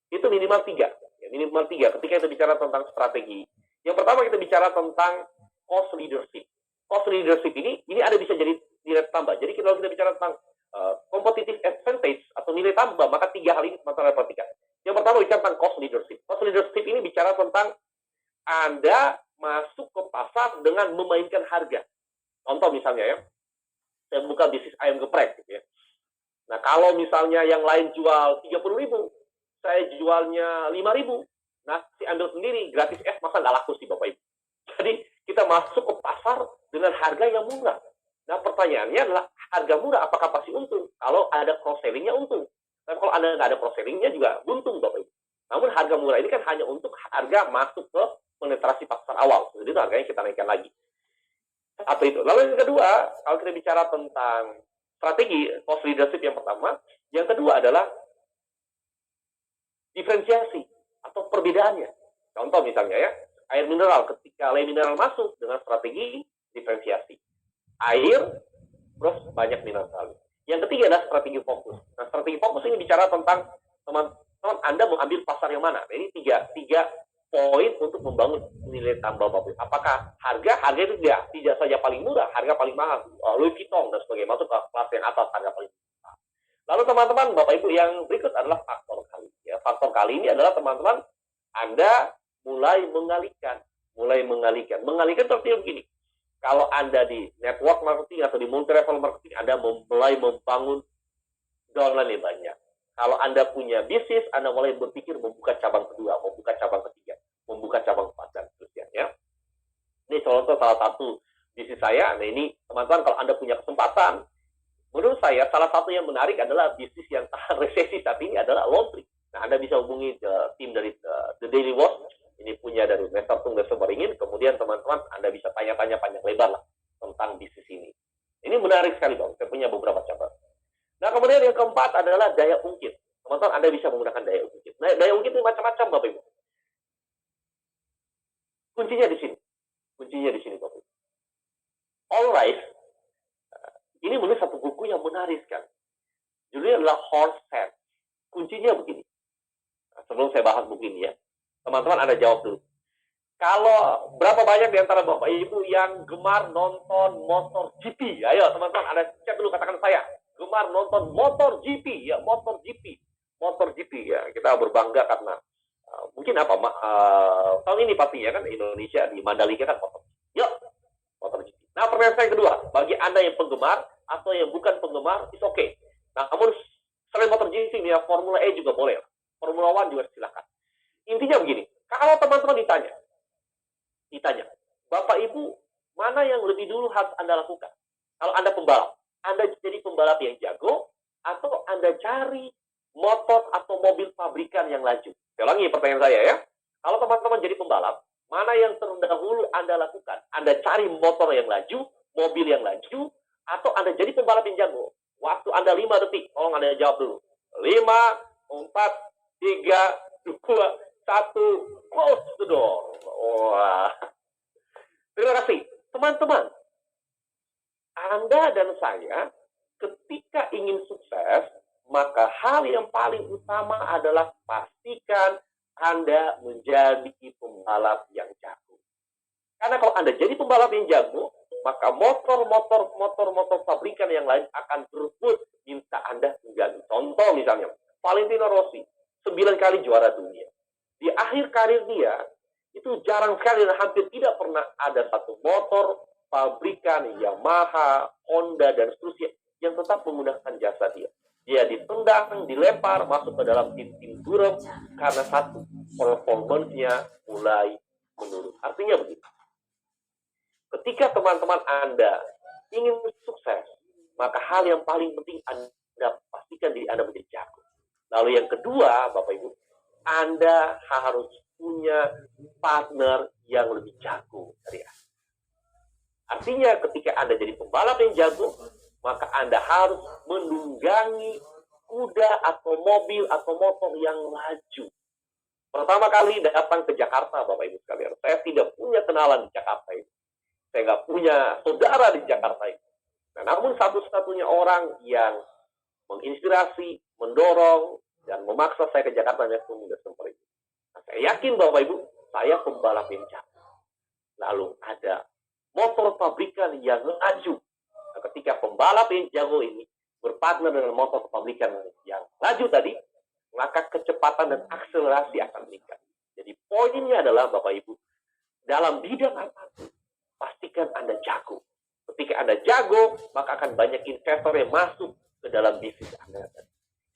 itu minimal 3. Ya, minimal 3 ketika kita bicara tentang strategi. Yang pertama kita bicara tentang cost leadership. Cost leadership ini ada bisa jadi nilai tambah. Jadi kalau kita bicara tentang competitive advantage atau nilai tambah, maka 3 hal ini teman-teman perhatikan. Yang pertama bicara tentang cost leadership. Cost leadership ini bicara tentang Anda masuk ke pasar dengan memainkan harga. Contoh misalnya ya, saya buka bisnis ayam geprek gitu ya. Nah, kalau misalnya yang lain jual 30.000, saya jualnya 5.000. Nah, si ambil sendiri gratis es, masa nggak laku sih Bapak Ibu. Jadi kita masuk ke pasar dengan harga yang murah. Nah, pertanyaannya adalah harga murah apakah pasti untung? Kalau ada cross sellingnya untung. Tapi kalau Anda nggak ada cross sellingnya juga buntung Bapak Ibu. Namun harga murah ini kan hanya untuk harga masuk ke penetrasi pasar awal. Jadi itu harganya kita naikkan lagi. Atau itu. Lalu yang kedua, kalau kita bicara tentang strategi cost leadership yang pertama, yang kedua adalah diferensiasi atau perbedaannya. Contoh misalnya ya, air mineral, ketika air mineral masuk dengan strategi diferensiasi. Air, terus banyak mineral. Yang ketiga adalah strategi fokus. Nah, strategi fokus ini bicara tentang teman-teman Anda mau ambil pasar yang mana. Nah, ini tiga poin untuk membangun nilai tambah Bapak. Apakah harga itu tidak saja paling murah, harga paling mahal, Louis Vuitton dan sebagainya, masuk ke kelas yang atas harga paling murah. Lalu teman-teman Bapak Ibu yang berikut adalah faktor kali. Ya, faktor kali ini adalah teman-teman Anda mulai mengalihkan. Mengalihkan seperti begini. Kalau Anda di network marketing atau di multi-level marketing, Anda mulai membangun downline yang banyak. Kalau Anda punya bisnis, Anda mulai berpikir membuka cabang kedua, membuka cabang ketiga, membuka cabang keempat, dan seterusnya. Ya. Ini contoh salah satu bisnis saya. Nah ini teman-teman kalau Anda punya kesempatan, menurut saya salah satu yang menarik adalah bisnis yang tahan resesi saat ini adalah laundry. Nah Anda bisa hubungi tim dari The Daily Watch, ini punya dari Mr. Tung dan Sebaringin, kemudian teman-teman Anda bisa tanya-tanya panjang lebar lah tentang bisnis ini. Ini menarik sekali Bang, saya punya beberapa cabang. Nah, kemudian yang keempat adalah daya ungkit. Teman-teman, Anda bisa menggunakan daya ungkit. Nah, daya ungkit itu macam-macam, Bapak Ibu. Kuncinya di sini, Bapak Ibu. Alright, ini menulis satu buku yang menarik kan. Judulnya adalah Horse Sense. Kuncinya begini. Nah, sebelum saya bahas buku ini ya, teman-teman Anda jawab dulu. Kalau berapa banyak di antara Bapak Ibu yang gemar nonton motor GP? Ayo, teman-teman, Anda cek dulu, katakan saya. Gemar nonton motor GP ya, motor GP ya, kita berbangga karena mungkin apa tahun ini pastinya kan Indonesia di Mandalika kan motor GP. Nah pertanyaan saya kedua, bagi Anda yang penggemar atau yang bukan penggemar is okay. Nah namun selain motor GP ya, Formula E juga boleh, Formula One juga silakan. Intinya begini, kalau teman-teman ditanya, Bapak Ibu mana yang lebih dulu harus Anda lakukan? Kalau Anda pembalap, Anda jadi pembalap yang jago, atau Anda cari motor atau mobil pabrikan yang laju? Saya ulangi pertanyaan saya ya. Kalau teman-teman jadi pembalap, mana yang terdahulu Anda lakukan? Anda cari motor yang laju, mobil yang laju, atau Anda jadi pembalap yang jago? Waktu Anda 5 detik, tolong Anda jawab dulu. 5, 4, 3, 2, 1, close the door. Wah. Terima kasih. Teman-teman, Anda dan saya ketika ingin sukses, maka hal yang paling utama adalah pastikan Anda menjadi pembalap yang jago. Karena kalau Anda jadi pembalap yang jago, maka motor pabrikan yang lain akan berebut minta Anda menjadi. Contoh misalnya, Valentino Rossi, 9 kali juara dunia. Di akhir karir dia, itu jarang sekali dan hampir tidak pernah ada satu motor pabrikan Yamaha, Honda, dan seterusnya yang tetap menggunakan jasa dia. Dia ditendang, dilempar, masuk ke dalam tim buram karena satu, performance-nya mulai menurun. Artinya begitu. Ketika teman-teman Anda ingin sukses, maka hal yang paling penting Anda pastikan diri Anda menjadi jago. Lalu yang kedua, Bapak Ibu, Anda harus punya partner yang lebih jago dari Anda. Artinya ketika Anda jadi pembalap yang jago, maka Anda harus menunggangi kuda atau mobil atau motor yang laju. Pertama kali datang ke Jakarta, Bapak Ibu sekalian, saya tidak punya kenalan di Jakarta ini. Saya nggak punya saudara di Jakarta ini. Nah, namun satu-satunya orang yang menginspirasi, mendorong dan memaksa saya ke Jakarta National Super ini. Nah, saya yakin Bapak Ibu, saya pembalap yang jago. Lalu ada motor pabrikan yang laju. Nah, ketika pembalap yang jago ini berpartner dengan motor pabrikan yang laju tadi, maka kecepatan dan akselerasi akan meningkat. Jadi poinnya adalah Bapak Ibu, dalam bidang apapun, pastikan Anda jago. Ketika Anda jago, maka akan banyak investor yang masuk ke dalam bisnis Anda.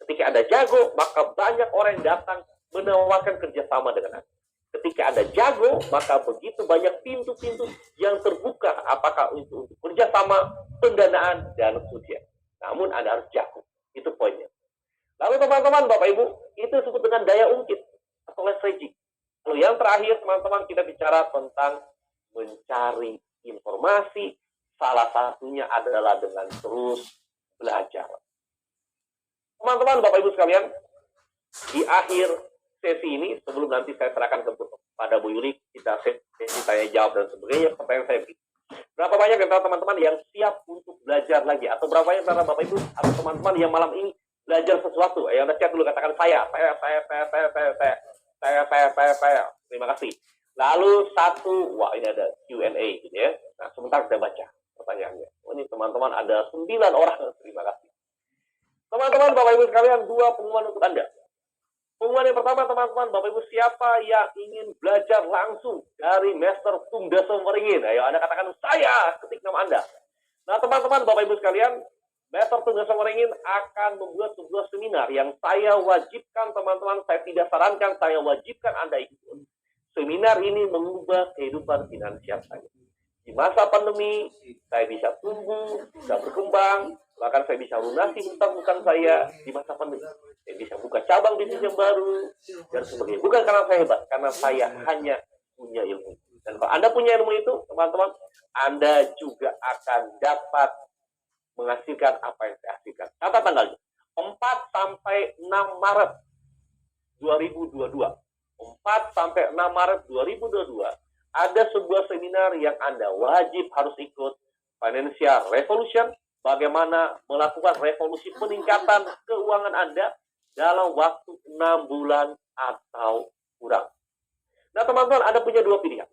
Ketika Anda jago, maka banyak orang yang datang menawarkan kerjasama dengan Anda. Ketika Anda jago, maka begitu banyak pintu-pintu yang terbuka, apakah untuk kerjasama, pendanaan, dan seterusnya. Namun Anda harus jago. Itu poinnya. Lalu teman-teman, Bapak Ibu, itu disebut dengan daya ungkit atau leveraging. Lalu yang terakhir, teman-teman, kita bicara tentang mencari informasi. Salah satunya adalah dengan terus belajar. Teman-teman, Bapak Ibu sekalian, di akhir sesi ini, sebelum nanti saya serahkan kepada Bu Yuli, kita sesi tanya jawab dan sebagainya, pertanyaan saya beri. Berapa banyak antara teman-teman yang siap untuk belajar lagi? Atau berapa banyak antara Bapak Ibu atau teman-teman yang malam ini belajar sesuatu? Yang udah chat dulu, katakan saya. Terima kasih. Lalu satu, wah ini ada Q&A gitu ya. Nah, sebentar saya baca pertanyaannya. Oh, ini teman-teman ada 9 orang. Terima kasih. Teman-teman, Bapak Ibu sekalian, 2 pengumuman untuk Anda. Pengumuman yang pertama, teman-teman, Bapak Ibu, siapa yang ingin belajar langsung dari Master Tung Dasar Waringin? Ayo Anda katakan saya, ketik nama Anda. Nah, teman-teman, Bapak Ibu sekalian, Master Tung Dasar Waringin akan membuat sebuah seminar yang saya wajibkan, teman-teman, saya tidak sarankan, saya wajibkan Anda ikut. Seminar ini mengubah kehidupan finansial saya. Di masa pandemi, saya bisa tumbuh, bisa berkembang, bahkan saya bisa lunasi hutang-hutang saya di masa pandemi. Saya bisa buka cabang bisnis yang baru, dan sebagainya. Bukan karena saya hebat, karena saya hanya punya ilmu. Dan kalau Anda punya ilmu itu, teman-teman, Anda juga akan dapat menghasilkan apa yang saya hasilkan. Catat tanggalnya, 4 sampai 6 Maret 2022. 4 sampai 6 Maret 2022. Ada sebuah seminar yang Anda wajib harus ikut, Financial Revolution, bagaimana melakukan revolusi peningkatan keuangan Anda dalam waktu 6 bulan atau kurang. Nah, teman-teman, Anda punya 2 pilihan.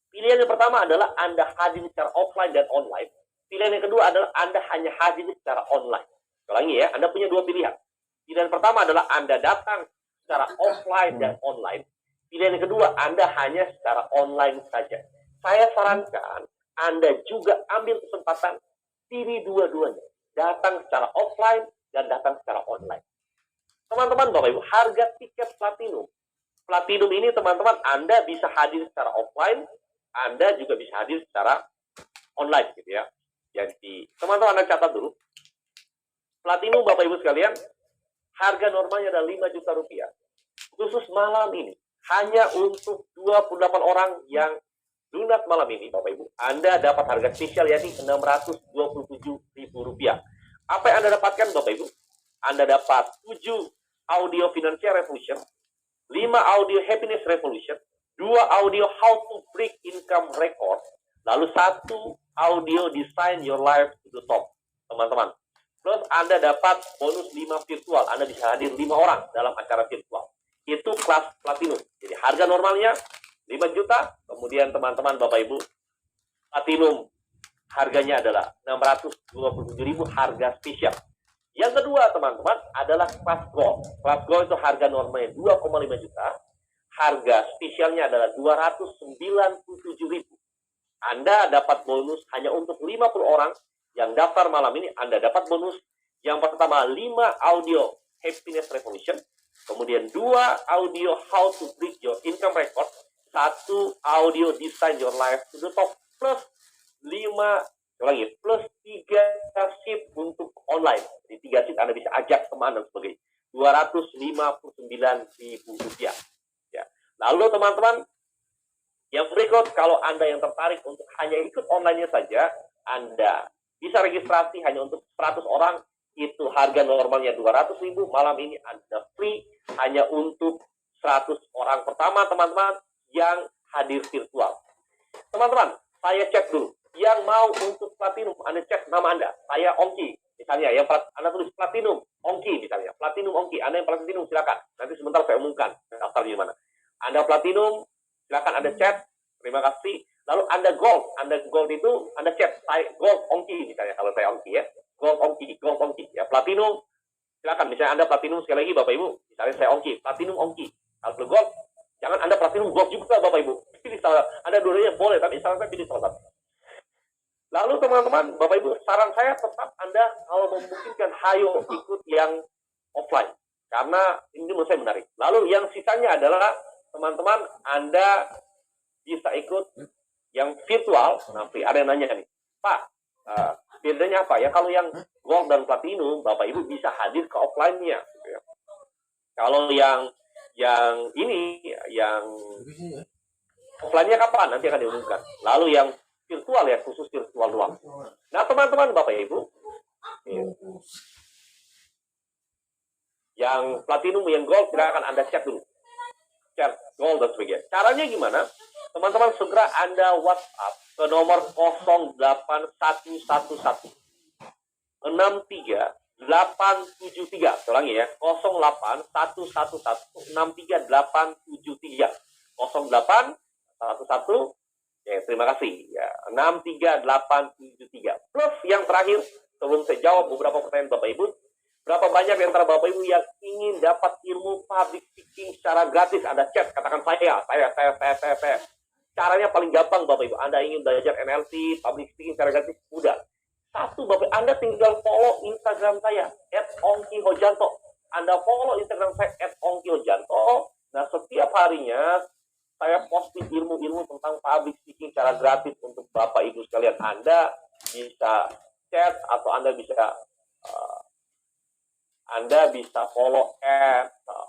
Pilihan yang pertama adalah Anda hadir secara offline dan online. Pilihan yang kedua adalah Anda hanya hadir secara online. Ulangi ya, Anda punya 2 pilihan. Pilihan pertama adalah Anda datang secara offline dan online. Pilihan yang kedua, Anda hanya secara online saja. Saya sarankan Anda juga ambil kesempatan pilih dua-duanya. Datang secara offline dan datang secara online. Teman-teman, Bapak Ibu, harga tiket Platinum. Platinum ini, teman-teman, Anda bisa hadir secara offline, Anda juga bisa hadir secara online, gitu ya. Jadi, teman-teman, Anda catat dulu. Platinum, Bapak Ibu sekalian, harga normalnya adalah 5 juta rupiah. Khusus malam ini, hanya untuk 28 orang yang lunas malam ini, Bapak Ibu, Anda dapat harga spesial yakni Rp627.000. Apa yang Anda dapatkan, Bapak Ibu? Anda dapat 7 audio Financial Revolution, 5 audio Happiness Revolution, 2 audio How to Break Income Record, lalu 1 audio Design Your Life to the Top, teman-teman. Plus Anda dapat bonus 5 virtual, Anda bisa hadir 5 orang dalam acara virtual. Itu kelas Platinum. Jadi harga normalnya 5 juta, kemudian teman-teman, Bapak Ibu, Platinum harganya adalah 627.000 harga spesial. Yang kedua, teman-teman, adalah kelas Gold. Kelas Gold itu harga normalnya 2,5 juta, harga spesialnya adalah 297.000. Anda dapat bonus hanya untuk 50 orang yang daftar malam ini. Anda dapat bonus yang pertama 5 audio Happiness Revolution, kemudian 2 audio How to Break Your Income Record, 1 audio Design Your Life to the Top, plus 3 sheet untuk online. Di 3 sheet Anda bisa ajak teman dan sebagainya. Rp259.000. Ya. Lalu teman-teman, yang berikut, kalau Anda yang tertarik untuk hanya ikut online-nya saja, Anda bisa registrasi hanya untuk 100 orang. Itu harga normalnya 200.000. Malam ini Anda free hanya untuk 100 orang pertama, teman-teman, yang hadir virtual. Teman-teman, saya cek dulu. Yang mau untuk Platinum, Anda cek nama Anda. Saya Om Ki. Misalnya, yang Anda tulis Platinum. ongki misalnya, platinum ongki. Anda yang platinum silakan. Nanti sebentar saya umumkan daftar di mana. Anda platinum, silakan Anda chat. Terima kasih. Lalu Anda gold itu Anda chat. Saya gold ongki misalnya, kalau saya ongki ya. Gold ongki. Ya, platinum, silakan. Misalnya Anda platinum sekali lagi Bapak Ibu. Misalnya saya ongki, platinum ongki. Kalau gold, jangan Anda platinum gold juga Bapak Ibu. Pilih salah. Anda dua-duanya boleh, tapi saran saya pilih salah satu. Lalu teman-teman, Bapak Ibu, saran saya tetap Anda kalau memungkinkan hayo ikut yang offline. Karena ini menurut saya menarik. Lalu yang sisanya adalah teman-teman Anda bisa ikut yang virtual. Nanti ada yang nanya nih, Pak, bedanya apa ya? Kalau yang gold dan platinum, Bapak Ibu bisa hadir ke offline-nya. Gitu ya. Kalau yang ini, yang offline-nya kapan? Nanti akan diumumkan. Lalu yang virtual ya, khusus virtual doang. Nah, teman-teman, Bapak Ibu, yang platinum, yang gold, silakan Anda cek dulu. Cek gold dan sebagainya. Caranya gimana? Teman-teman, segera Anda WhatsApp ke nomor 08111 63873. Ulangi ya, 08111 63873. 0811 ya, terima kasih. Ya, 63873. Plus yang terakhir, sebelum saya jawab beberapa pertanyaan Bapak Ibu, berapa banyak di antara Bapak Ibu yang ingin dapat ilmu public speaking secara gratis? Anda chat, katakan saya. Caranya paling gampang Bapak Ibu. Anda ingin belajar NLP, public speaking secara gratis? Mudah. Satu, Bapak Ibu, Anda tinggal follow Instagram saya, @ongkihojanto. Anda follow Instagram saya, @ongkihojanto. Nah, setiap harinya saya posting ilmu-ilmu tentang public speaking secara gratis untuk Bapak Ibu sekalian. Anda bisa chat atau Anda bisa follow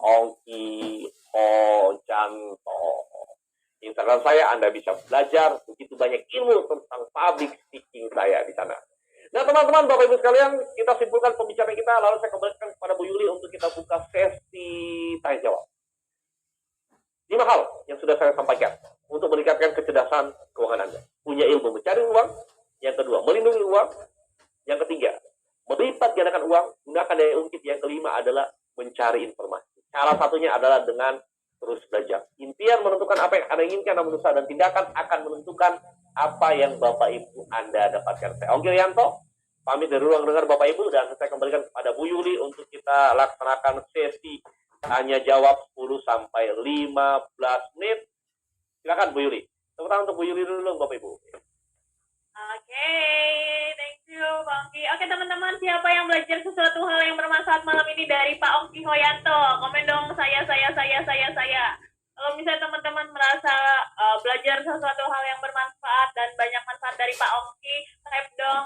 @ongkihojanto. Instagram saya, Anda bisa belajar begitu banyak ilmu tentang public speaking saya di sana. Nah, teman-teman, Bapak Ibu sekalian, kita simpulkan pembicaraan kita, lalu saya kembalikan kepada Bu Yuli untuk kita buka sesi tanya jawab. 5 hal yang sudah saya sampaikan untuk meningkatkan kecerdasan keuangan Anda. Punya ilmu mencari uang. Yang kedua, melindungi uang. Yang ketiga, melipat gandakan uang. Gunakan daya ungkit. Yang kelima adalah mencari informasi. Salah satunya adalah dengan terus belajar. Impian menentukan apa yang Anda inginkan, namun usaha dan tindakan akan menentukan apa yang Bapak Ibu Anda dapatkan. Saya Ongki Hojanto, pamit dari ruang dengar Bapak Ibu, dan saya kembalikan kepada Bu Yuli untuk kita laksanakan sesi tanya jawab 10 sampai 15 menit. Silakan Bu Yuli. Tepuk tangan untuk Bu Yuli dulu Bapak Ibu. Oke, thank you Pak Ongki. Oke teman-teman, siapa yang belajar sesuatu hal yang bermanfaat malam ini dari Pak Ongki Hojanto? Komen dong, saya. Kalau misalnya teman-teman merasa belajar sesuatu hal yang bermanfaat dan banyak manfaat dari Pak Ongki, type dong,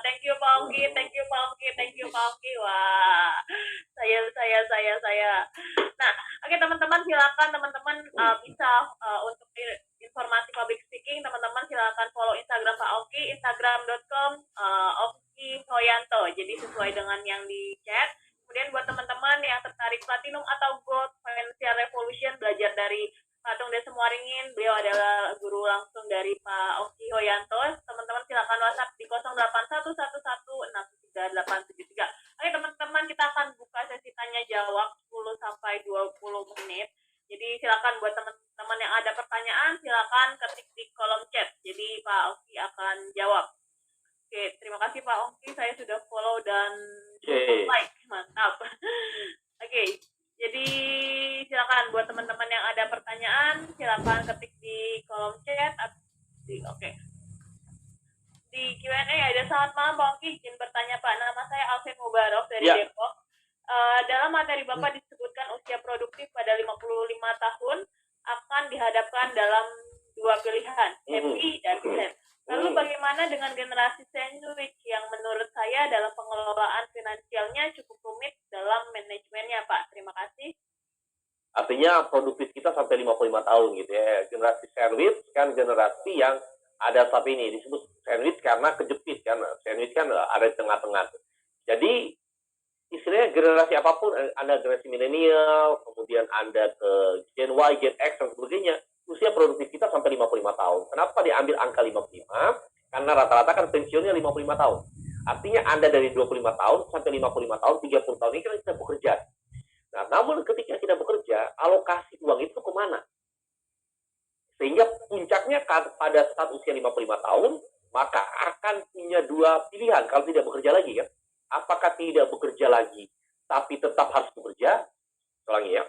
thank you Pak Ongki, thank you Pak Ongki, thank you Pak Ongki. Wah, saya. Nah, oke teman-teman, silakan teman-teman bisa untuk informasi public speaking, teman-teman silakan follow Instagram Pak Ongki, instagram.com Ongki Hojanto. Jadi sesuai dengan yang di chat. Kemudian buat teman-teman yang tertarik platinum atau gold financial revolution, belajar dari Pak Tung Desa Muaringin, beliau adalah guru langsung dari Pak Ongki Hojanto. Teman-teman silakan WhatsApp di 08111638873. Oke teman-teman, kita akan buka sesi tanya jawab 10 sampai 20 menit. Jadi silakan buat teman-teman yang ada pertanyaan, silakan ketik di kolom chat. Jadi Pak Ongki akan jawab. Oke, terima kasih Pak Ongki, saya sudah follow dan like, mantap. Oke, jadi silakan buat teman-teman yang ada pertanyaan, silakan ketik di kolom chat. Oke. Di Q&A ada, selamat malam Pak Ongki, izin bertanya Pak, nama saya Alvin Mubarok dari Depok. Dalam materi Bapak disebutkan usia produktif pada 55 tahun akan dihadapkan dalam dua pilihan, happy dan sad. Lalu bagaimana dengan generasi sandwich yang menurut saya dalam pengelolaan finansialnya cukup rumit dalam manajemennya Pak? Terima kasih. Artinya produktif kita sampai 55 tahun gitu ya. Generasi sandwich kan generasi yang ada saat ini disebut sandwich karena kejepit kan. Sandwich kan ada di tengah-tengah. Jadi istilahnya generasi apapun, Anda generasi milenial, kemudian Anda ke Gen Y, Gen X dan sebagainya, usia produktif kita sampai 55 tahun. Kenapa diambil angka 55? Karena rata-rata kan pensiunnya 55 tahun. Artinya Anda dari 25 tahun sampai 55 tahun, 30 tahun ini kan kita bekerja. Nah, namun ketika kita bekerja, alokasi uang itu kemana? Sehingga puncaknya pada saat usia 55 tahun, maka akan punya dua pilihan kalau tidak bekerja lagi kan. Apakah tidak bekerja lagi, tapi tetap harus bekerja? Ulangi ya.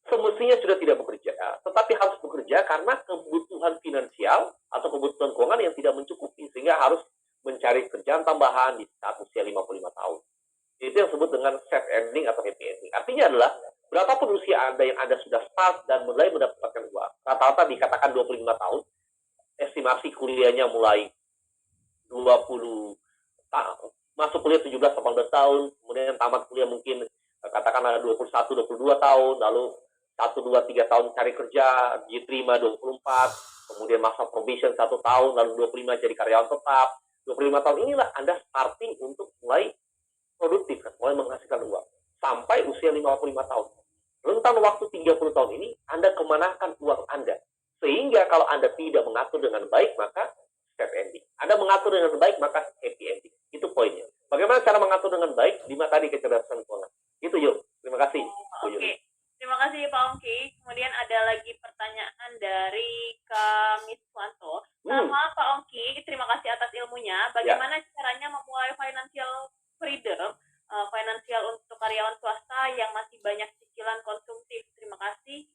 Semestinya sudah tidak bekerja, tetapi harus bekerja karena kebutuhan finansial atau kebutuhan keuangan yang tidak mencukupi, sehingga harus mencari kerjaan tambahan di saat usia 55 tahun. Itu yang disebut dengan set ending atau happy ending. Artinya adalah, berapapun usia Anda yang Anda sudah start dan mulai mendapatkan uang, rata-rata dikatakan 25 tahun, estimasi kuliahnya mulai 20 masuk kuliah 17-18 tahun, kemudian tamat kuliah mungkin katakanlah 21-22 tahun, lalu 1-2-3 tahun cari kerja, diterima 24, kemudian masa probation 1 tahun, lalu 25 jadi karyawan tetap. 25 tahun inilah Anda starting untuk mulai produktif, mulai menghasilkan uang. Sampai usia 55 tahun. Rentang waktu 30 tahun ini, Anda kemanakan uang Anda. Sehingga kalau Anda tidak mengatur dengan baik, maka step ending. Anda mengatur dengan baik, maka happy ending. Itu poinnya. Bagaimana cara mengatur dengan baik? 5 tadi kecerdasan keuangan. Itu yuk. Terima kasih. Oke. Terima kasih Pak Ongki. Kemudian ada lagi pertanyaan dari Kak Miswanto. Sama Pak Ongki, terima kasih atas ilmunya. Bagaimana caranya memulai financial freedom, finansial untuk karyawan swasta yang masih banyak cicilan konsumtif? Terima kasih.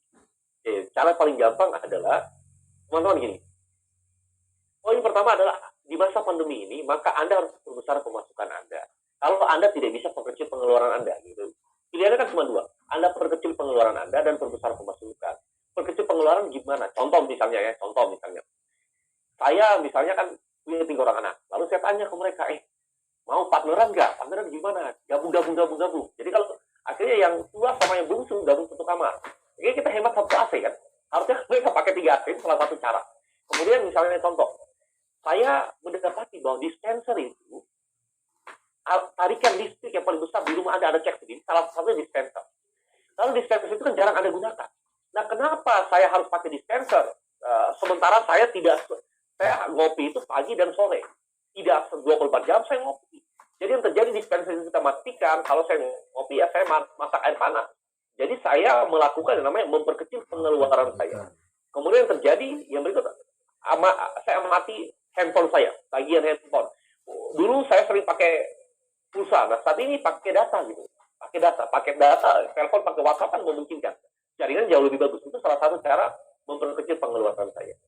Cara paling gampang adalah, teman-teman gini. Poin pertama adalah, di masa pandemi ini, maka Anda harus membesar pemasukan Anda. Kalau Anda tidak bisa perkecil pengeluaran Anda, gitu. Pilihannya kan cuma dua. Anda perkecil pengeluaran Anda dan perbesar pemasukan. Perkecil pengeluaran gimana? Contoh misalnya. Saya misalnya kan punya 3 orang anak. Lalu saya tanya ke mereka, mau partneran nggak? Partneran gimana? Gabung. Jadi kalau akhirnya yang tua sama yang bungsu gabung satu kamar. Jadi kita hemat 1 AC kan? Harusnya mereka pakai 3 AC, salah satu cara. Kemudian misalnya contoh, saya mendapati bahwa dispenser itu, tarikan listrik yang paling besar di rumah Anda cek sendiri, salah satunya dispenser. Lalu dispenser itu kan jarang Anda gunakan. Nah, kenapa saya harus pakai dispenser? Sementara saya ngopi itu pagi dan sore. Tidak 24 jam saya ngopi. Jadi yang terjadi dispenser itu kita matikan, kalau saya ngopi ya saya masak air panas. Jadi saya melakukan yang namanya memperkecil pengeluaran saya. Kemudian yang terjadi yang berikut, saya mati handphone saya, tagihan handphone. Dulu saya sering pakai pulsa, nah saat ini pakai data gitu. Pakai data, telepon pakai WhatsApp kan memungkinkan. Jaringan jauh lebih bagus. Itu salah satu cara memperkecil pengeluaran saya.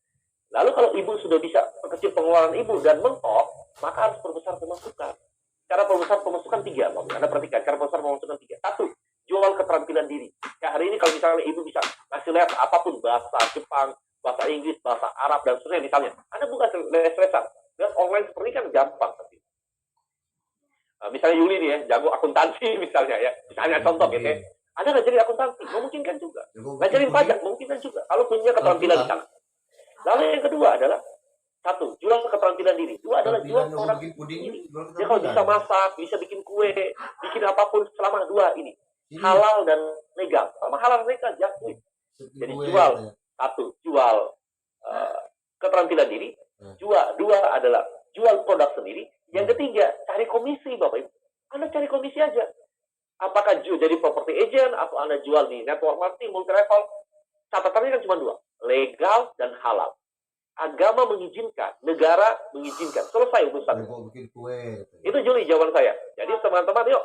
Lalu kalau ibu sudah bisa perkecil pengeluaran ibu dan mentok, maka harus perbesar pemasukan. Cara perbesar pemasukan 3, Anda perhatikan, cara perbesar pemasukan 3. 1, jual keterampilan diri. Ya, hari ini kalau misalnya ibu bisa ngasih les apapun, bahasa Jepang, bahasa Inggris, bahasa Arab, dan sebagainya misalnya. Anda buka les-lesan. Les online seperti ini kan gampang. Misalnya Yuli nih ya, jago akuntansi misalnya ya. Misalnya contoh gitu ya. Anda ngajarin akuntansi, memungkinkan juga. Ngajarin pajak, memungkinkan juga. Kalau punya keterampilan di sana. Lalu yang kedua adalah, 1, jual keterampilan diri. 2 adalah jual produk ini. Dia kalau bisa masak, bisa bikin kue, bikin apapun selama 2 ini. Halal dan legal. Sama halal dan legal, ya. Jadi jual, 1, jual keterampilan diri. 2 adalah jual produk sendiri. Yang ketiga, cari komisi, Bapak Ibu. Anda cari komisi aja. Apakah jadi property agent, atau Anda jual di network marketing, multi level. Catatannya kan cuma 2. Legal dan halal. Agama mengizinkan, negara mengizinkan. Selesai urusan. Itu Juli jawaban saya. Jadi teman-teman, yuk,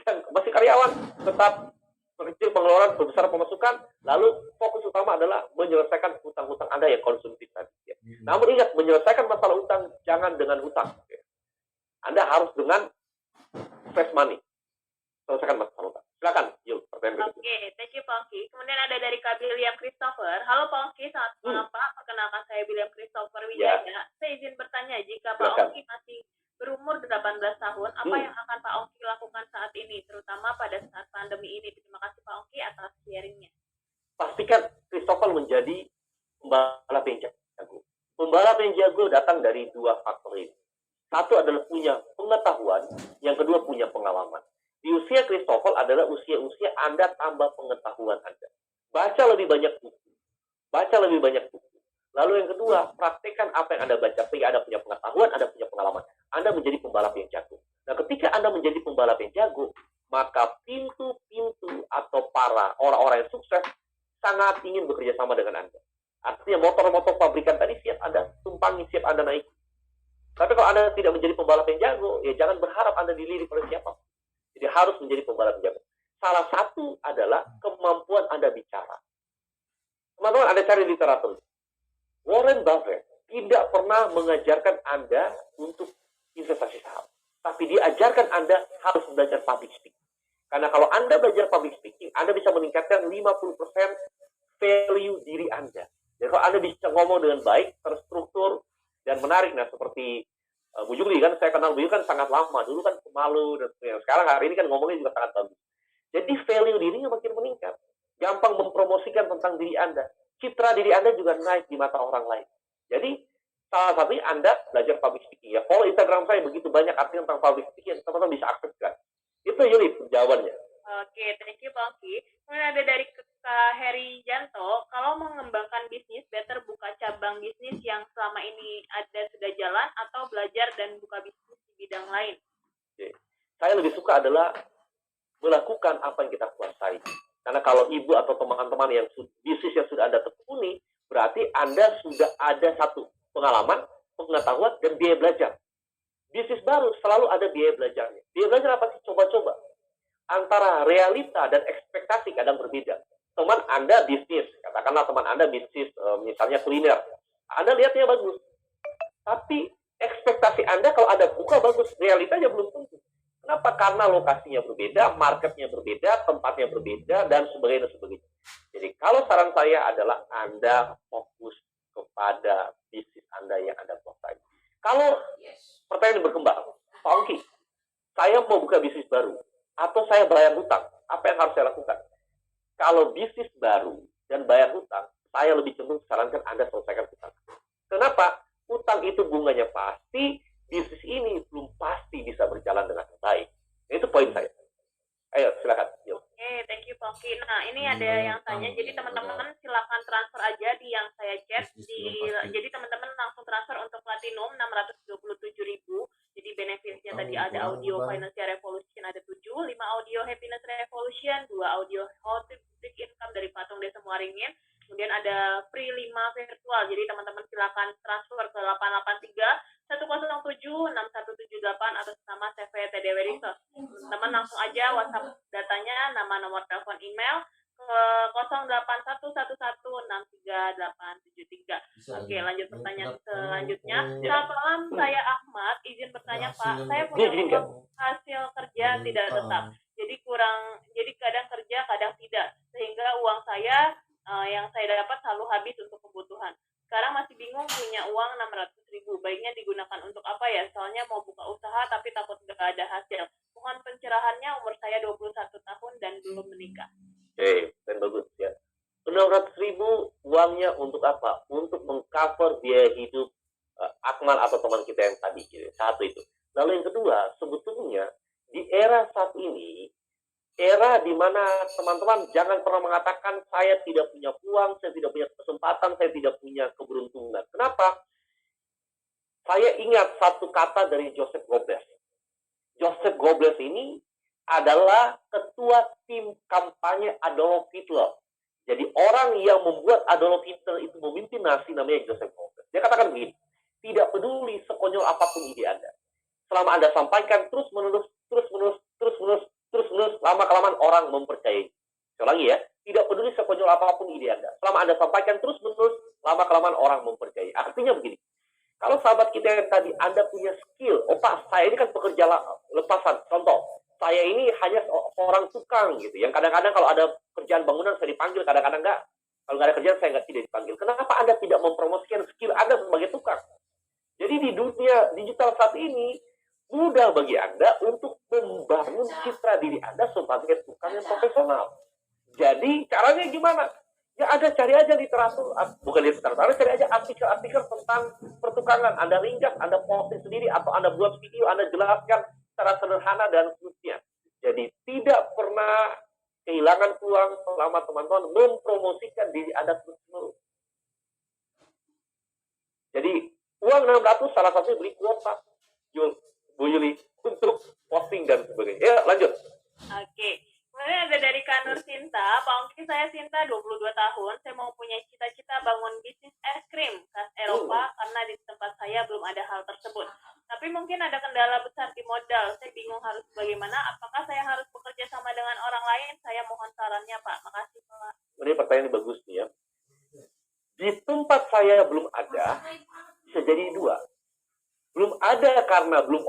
yang masih karyawan, tetap kecil pengeluaran, berbesar pemasukan, lalu fokus utama adalah menyelesaikan hutang-hutang Anda yang konsumtif tadi. Ya. Namun ingat, menyelesaikan masalah hutang jangan dengan hutang. Ya. Anda harus dengan fresh money. Selesaikan masalah hutang. Silakan, yuk, pertanyaan berikutnya. Oke, thank you Pak Ongki. Kemudian ada dari Kak William Christopher. Halo Pak Ongki, selamat malam Pak. Perkenalkan saya William Christopher Wijaya. Saya izin bertanya, jika Pak Ongki masih berumur 18 tahun, apa yang akan Pak Ongki lakukan saat ini, terutama pada saat pandemi ini? Terima kasih Pak Ongki atas sharingnya. Pastikan Christopher menjadi pembalap yang jago. Pembalap yang jago datang dari 2 faktor ini. 1 adalah punya pengetahuan, yang kedua punya pengalaman. Di usia Christopher adalah usia-usia Anda tambah pengetahuan Anda. Baca lebih banyak buku. Lalu yang kedua, praktekkan apa yang Anda baca sehingga Anda punya pengetahuan, Anda punya pengalaman. Anda menjadi pembalap yang jago. Anda menjadi pembalap yang jago, maka pintu-pintu atau para orang-orang yang sukses sangat ingin bekerja sama dengan Anda. Artinya motor-motor pabrikan tadi siap Anda tumpangi, siap Anda naik. Tapi kalau Anda tidak menjadi pembalap yang jago, ya jangan berharap Anda dilirik oleh siapa. Jadi harus menjadi pembalap yang jago. Salah satu adalah kemampuan Anda bicara. Teman-teman, Anda cari literatur. Warren Buffett tidak pernah mengajarkan Anda untuk investasi saham. Tapi dia ajarkan Anda harus belajar public speaking. Karena kalau Anda belajar public speaking, Anda bisa meningkatkan 50% value diri Anda. Jadi kalau Anda bisa ngomong dengan baik, terstruktur, dan menarik. Nah, seperti Bu Juli kan, saya kenal Bu Juli kan sangat lama. Dulu kan pemalu, dan sekarang hari ini kan ngomongnya juga sangat bagus. Jadi value dirinya makin meningkat. Gampang mempromosikan tentang diri Anda. Citra diri Anda juga naik di mata orang lain. Jadi, salah satunya Anda belajar public speaking. Ya, follow Instagram saya, begitu banyak artikel tentang public speaking, teman-teman bisa akses kan. Itu Yuli, jawabannya. Oke, thank you Pak Oki. Kemudian ada dari Kak Heri Janto, kalau mengembangkan bisnis, better buka cabang bisnis yang selama ini sudah jalan atau belajar dan buka bisnis di bidang lain? Oke. Saya lebih suka adalah melakukan apa yang kita kuasai. Karena kalau ibu atau teman-teman yang bisnis yang sudah Anda tekuni, berarti Anda sudah ada satu pengalaman, pengetahuan, dan biaya belajar. Bisnis baru selalu ada biaya belajarnya. Biaya belajar apa sih? Coba-coba. Antara realita dan ekspektasi kadang berbeda. Teman Anda bisnis, katakanlah teman Anda bisnis misalnya kuliner. Anda lihatnya bagus. Tapi ekspektasi Anda kalau ada buka bagus, realitanya belum tentu. Kenapa? Karena lokasinya berbeda, marketnya berbeda, tempatnya berbeda, dan sebagainya. Jadi kalau saran saya adalah Anda fokus kepada bisnis Anda yang Anda kuasai. Kalau pertanyaan berkembang, Pak Ongki, saya mau buka bisnis baru, atau saya bayar hutang, apa yang harus saya lakukan? Kalau bisnis baru dan bayar hutang, saya lebih cenderung sarankan Anda selesaikan hutang. Kenapa? Hutang itu bunganya pasti, bisnis ini belum pasti bisa berjalan dengan baik. Itu poin saya. Ayo, silakan. Oke, thank you Pak Oki. Nah, ini ada yang tanya, jadi teman-teman silakan transfer aja di yang saya chat. Jadi teman-teman langsung transfer untuk Platinum 627.000. Jadi benefitnya tadi ada audio Financial Revolution ada 7, 5 audio Happiness Revolution, 2 audio How to Big Income dari Patung Desa Muaringin. Kemudian ada free 5 virtual. Jadi teman-teman silakan transfer ke 883 107 6178 atas nama CV TDW Resource. Teman-teman langsung aja WhatsApp datanya, nama, nomor telepon, email ke 0811638873. Oke, lanjut pertanyaan selanjutnya. Selamat malam, saya Ahmad. Izin bertanya Pak, saya punya uang hasil kerja tidak tetap. Jadi kadang kerja, kadang tidak. Sehingga uang saya yang saya dapat selalu habis untuk kebutuhan. Sekarang masih bingung, punya uang 600.000. Baiknya digunakan untuk apa ya? Soalnya mau buka usaha tapi takut nggak ada hasil. Mohon pencerahannya, umur saya 21 tahun dan belum menikah. Oke, dan bagus ya. 600.000 uangnya untuk apa? Untuk mengcover biaya hidup Akmal atau teman kita yang tadi. Gitu. Satu itu. Lalu yang kedua, sebetulnya di era saat ini, era di mana teman-teman jangan pernah mengatakan saya tidak punya uang, saya tidak punya kesempatan, saya tidak punya keberuntungan. Kenapa? Saya ingat satu kata dari Joseph Goebbels. Joseph Goebbels ini adalah ketua tim kampanye Adolf Hitler. Jadi orang yang membuat Adolf Hitler itu memimpin Nazi namanya Joseph Goebbels. Dia katakan begini, tidak peduli sekonyol apapun ide Anda. Selama Anda sampaikan terus-menerus, lama-kelamaan orang mempercayai. Sekali lagi ya, tidak peduli sekonyol apapun ide Anda. Selama Anda sampaikan terus-menerus, lama-kelamaan orang mempercayai. Artinya begini, kalau sahabat kita yang tadi, Anda punya skill, Pak, saya ini kan pekerja lepasan. Contoh, saya ini hanya seorang tukang gitu. Yang kadang-kadang kalau ada kerjaan bangunan saya dipanggil, kadang-kadang enggak. Kalau nggak ada kerjaan saya tidak dipanggil. Kenapa Anda tidak mempromosikan skill Anda sebagai tukang? Jadi di dunia digital saat ini, mudah bagi Anda untuk membangun citra diri Anda sebagai tukang yang profesional. Jadi caranya gimana? Ya ada, cari aja literatur, bukan literatur, Anda cari aja artikel-artikel tentang pertukangan. Anda ringkas, Anda posting sendiri, atau Anda buat video, Anda jelaskan secara sederhana dan seterusnya. Jadi tidak pernah kehilangan peluang selama teman-teman mempromosikan diri Anda terus-menerus. Jadi uang 600 salah satunya beli kuota, Bu Yuli, untuk posting shopping dan sebagainya. Ya, lanjut. Oke. Kemudian ada dari Kak Nur Sinta, Pak Ongki, saya Sinta 22 tahun, saya mau punya cita-cita bangun bisnis es krim khas Eropa karena di tempat saya belum ada hal tersebut. Tapi mungkin ada kendala besar di modal, saya bingung harus bagaimana, apakah saya harus bekerja sama dengan orang lain? Saya mohon sarannya Pak, makasih Pak. Ini pertanyaan bagus nih ya. Di tempat saya belum ada, bisa jadi dua. Belum ada karena belum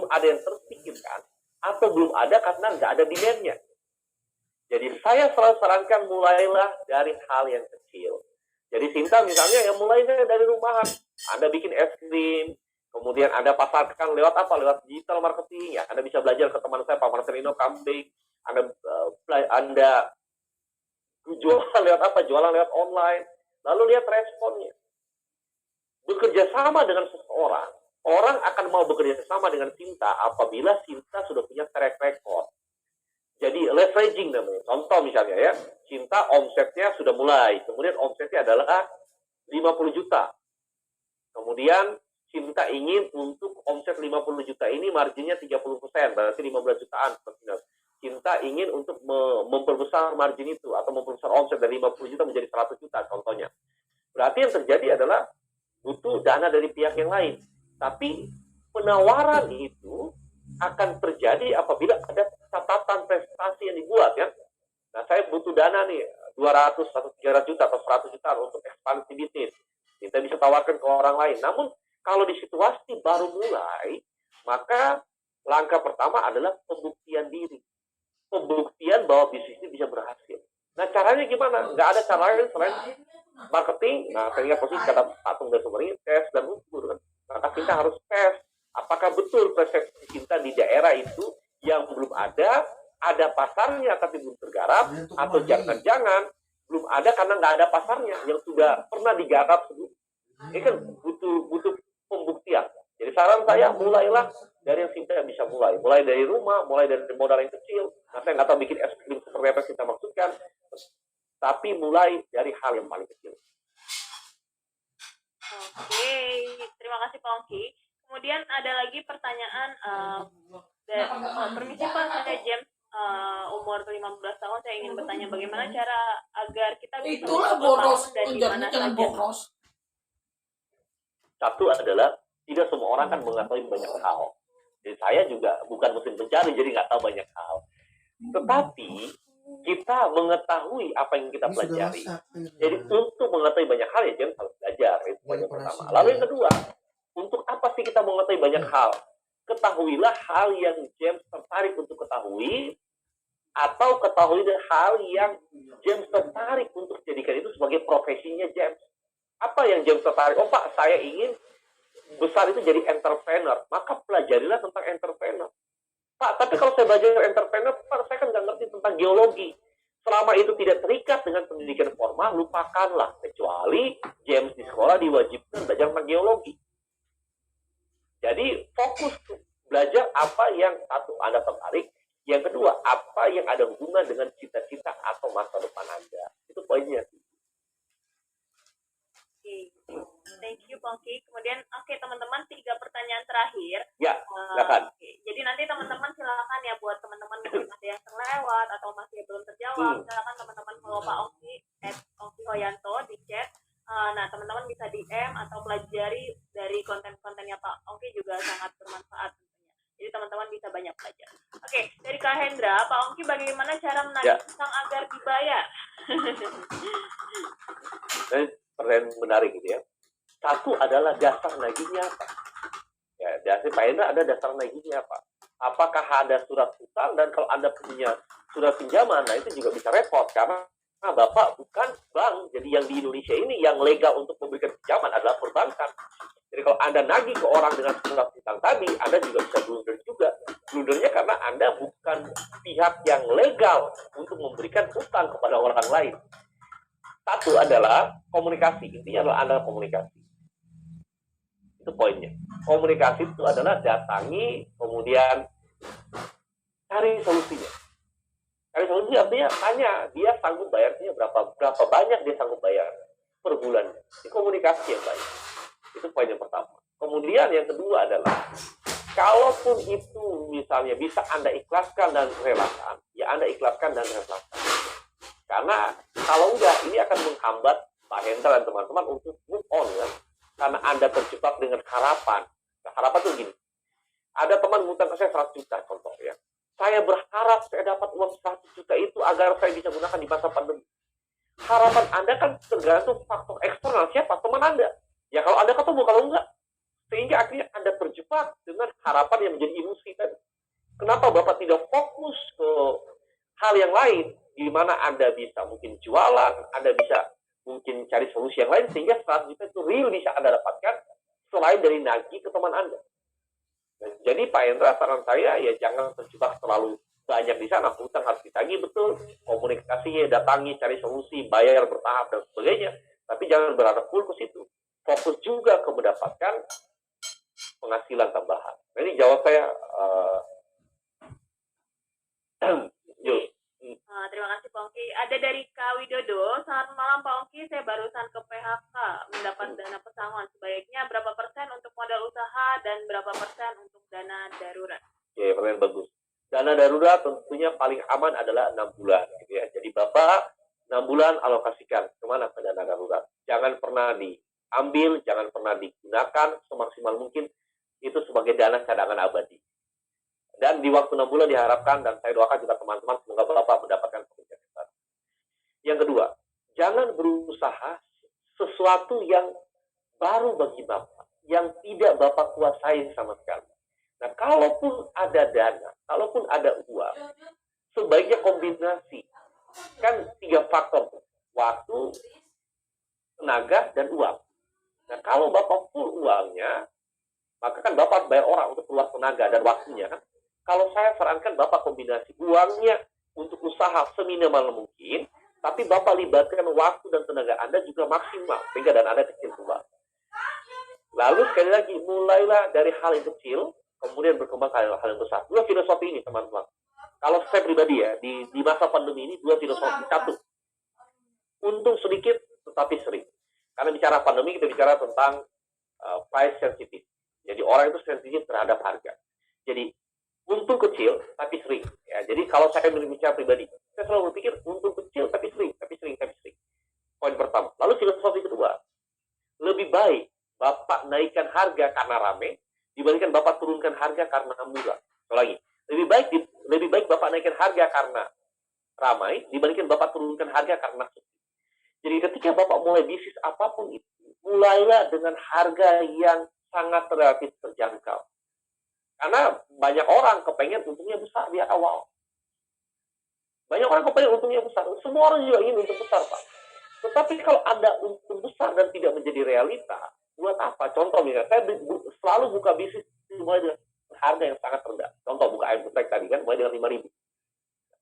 ada yang terpikirkan, atau belum ada karena nggak ada demand-nya. Jadi saya selalu sarankan mulailah dari hal yang kecil. Jadi Sinta misalnya yang mulainya dari rumahan. Anda bikin es krim, kemudian Anda pasarkan lewat apa? Lewat digital marketing. Ya, Anda bisa belajar ke teman saya Pak Marcelino Kambing. Anda jualan lewat apa? Jualan lewat online. Lalu lihat responnya. Bekerja sama dengan seseorang, orang akan mau bekerja sama dengan Sinta apabila Sinta sudah punya track record. Jadi leveraging namanya. Contoh misalnya ya, Sinta omsetnya sudah mulai. Kemudian omsetnya adalah 50 juta. Kemudian Sinta ingin untuk omset 50 juta ini marginnya 30%, berarti 15 jutaan. Sinta ingin untuk memperbesar margin itu atau memperbesar omset dari 50 juta menjadi 100 juta contohnya. Berarti yang terjadi adalah butuh dana dari pihak yang lain. Tapi penawaran itu akan terjadi apabila ada catatan prestasi yang dibuat ya. Nah, saya butuh dana nih 200 atau 300 juta atau 100 juta untuk ekspansi bisnis. Kita bisa tawarkan ke orang lain. Namun kalau di situasi baru mulai, maka langkah pertama adalah pembuktian diri. Pembuktian bahwa bisnis ini bisa berhasil. Nah, caranya gimana? Nggak ada cara lain selain marketing. Nah, sehingga posisi kata patung dan sumbernya tes dan ukur. Maka kita harus tes. Apakah betul persepsi Sinta di daerah itu yang belum ada pasarnya tapi belum tergarap, atau jangan-jangan belum ada karena nggak ada pasarnya yang sudah pernah digarap sebelumnya. Ini kan butuh pembuktian. Jadi saran saya mulailah dari yang Sinta bisa mulai dari rumah, mulai dari modal yang kecil. Nah, saya nggak tahu bikin es krim seperti apa yang Sinta maksudkan, tapi mulai dari hal yang paling kecil. Oke, terima kasih Pak Ongki. Kemudian ada lagi pertanyaan permisi Pak, saya James, umur 15 tahun, saya ingin bertanya bagaimana cara agar kita bisa boros dan di mana saja. Satu adalah tidak semua orang kan mengetahui banyak hal. Jadi saya juga bukan mesin pencari, jadi nggak tahu banyak hal. Tetapi kita mengetahui apa yang kita pelajari. Jadi untuk mengetahui banyak hal ya jangan harus belajar. Itu yang pertama. Lalu yang kedua, untuk apa sih kita mengetahui banyak hal? Ketahuilah hal yang James tertarik untuk ketahui, atau ketahuilah hal yang James tertarik untuk jadikan itu sebagai profesinya James. Apa yang James tertarik? Oh Pak, saya ingin besar itu jadi entrepreneur. Maka pelajarilah tentang entrepreneur. Pak, tapi kalau saya belajar entrepreneur, Pak, saya kan nggak ngerti tentang geologi. Selama itu tidak terikat dengan pendidikan formal, lupakanlah. Kecuali James di sekolah diwajibkan belajar tentang geologi. Jadi fokus belajar apa yang satu Anda tertarik, yang kedua apa yang ada hubungan dengan cita-cita atau masa depan Anda. Itu poinnya. Oke, thank you Pak Ongki. Kemudian teman-teman 3 pertanyaan terakhir. Ya, silakan. Jadi nanti teman-teman silakan ya buat teman-teman mungkin ada yang terlewat atau masih belum terjawab, silakan teman-teman follow Pak Ongki @ongkihoyanto di chat. Nah, teman-teman bisa DM atau pelajari dari konten-kontennya Pak Ongki juga sangat bermanfaat tentunya. Jadi teman-teman bisa banyak belajar. Oke, dari Kak Hendra, Pak Ongki bagaimana cara menagih utang agar dibayar? Pertanyaan menarik gitu ya. Satu adalah dasar nagihnya apa? Ya, dasar Pak Hendra ada dasar nagihnya apa? Apakah ada surat utang, dan kalau Anda punya surat pinjaman, nah itu juga bisa repot karena Bapak bukan bank. Jadi yang di Indonesia ini yang legal untuk memberikan pinjaman adalah perbankan. Jadi kalau Anda nagih ke orang dengan surat utang tadi, Anda juga bisa blunder juga. Blundernya karena Anda bukan pihak yang legal untuk memberikan utang kepada orang lain. Satu adalah komunikasi. Intinya adalah Anda komunikasi. Itu poinnya. Komunikasi itu adalah datangi, kemudian cari solusinya. Cari solusi artinya tanya, dia sanggup bayarnya berapa banyak dia sanggup bayar per bulan. Itu komunikasi yang baik. Itu poin yang pertama. Kemudian yang kedua adalah Kalaupun itu misalnya bisa Anda ikhlaskan dan relakan, ya Anda ikhlaskan dan relakan. Karena kalau enggak, ini akan menghambat Pak Hendra dan teman-teman untuk move on ya. Karena Anda terjebak dengan harapan. Nah, harapan itu gini, ada teman ngutang ke saya 100 juta contoh ya. Saya berharap saya dapat uang 100 juta itu agar saya bisa gunakan di masa pandemi. Harapan Anda kan tergantung faktor eksternal, siapa teman Anda. Ya kalau Anda ketemu, kalau enggak. Sehingga akhirnya Anda terjebak dengan harapan yang menjadi ilusi tadi. Kenapa Bapak tidak fokus ke hal yang lain, di mana Anda bisa mungkin jualan, Anda bisa mungkin cari solusi yang lain, sehingga 100 juta itu real bisa Anda dapatkan, selain dari nagih ke teman Anda. Jadi Pak Hendra, saran saya ya jangan terjebak terlalu banyak di sana. Hutang harus ditagih betul, komunikasinya datangi, cari solusi, bayar bertahap dan sebagainya. Tapi jangan berharap full ke situ. Fokus juga ke mendapatkan penghasilan tambahan. Nah, ini jawab saya. Terima kasih Pak Ongki. Ada dari Kak Widodo. Selamat malam Pak Ongki, saya barusan ke PHK mendapat dana pesangon. Sebaiknya berapa persen untuk modal usaha dan berapa persen untuk dana darurat? Oke, pertanyaan bagus. Dana darurat tentunya paling aman adalah 6 bulan. Gitu ya. Jadi Bapak 6 bulan alokasikan kemana ke dana darurat. Jangan pernah diambil, jangan pernah digunakan semaksimal mungkin. Itu sebagai dana cadangan abadi. Dan di waktu 6 bulan diharapkan, dan saya doakan juga teman-teman, semoga Bapak mendapatkan pekerjaan yang baru. Yang kedua, jangan berusaha sesuatu yang baru bagi Bapak, yang tidak Bapak kuasai sama sekali. Nah, kalaupun ada dana, kalaupun ada uang, sebaiknya kombinasi. Kan 3 faktor, waktu, tenaga, dan uang. Nah, kalau Bapak full uangnya, maka kan Bapak bayar orang untuk keluar tenaga dan waktunya kan. Kalau saya sarankan Bapak kombinasi uangnya untuk usaha seminimal mungkin, tapi Bapak libatkan waktu dan tenaga Anda juga maksimal, sehingga dan Anda kecil keluar. Lalu sekali lagi, mulailah dari hal yang kecil, kemudian berkembang ke hal yang besar. 2 filosofi ini, teman-teman. Kalau saya pribadi ya, di masa pandemi ini, 2 filosofi. 1, untung sedikit, tetapi sering. Karena bicara pandemi, kita bicara tentang price sensitive. Jadi orang itu sensitif terhadap harga. Jadi untung kecil tapi sering. Ya, jadi kalau saya berbicara pribadi, saya selalu berpikir untung kecil tapi sering. Poin pertama. Lalu filosofi kedua, lebih baik Bapak naikkan harga karena rame dibandingkan Bapak turunkan harga karena murah. Lagi, lebih baik Bapak naikkan harga karena ramai dibandingkan Bapak turunkan harga karena sepi. Jadi ketika Bapak mulai bisnis apapun itu, mulailah dengan harga yang sangat relatif terjangkau. Karena banyak orang kepengen untungnya besar di awal. Banyak orang kepengen untungnya besar. Semua orang juga ingin untung besar, Pak. Tetapi kalau Anda untung besar dan tidak menjadi realita, buat apa? Contoh misalnya, saya selalu buka bisnis mulai dengan harga yang sangat rendah. Contoh buka ayam geprek tadi kan, mulai dengan 5.000.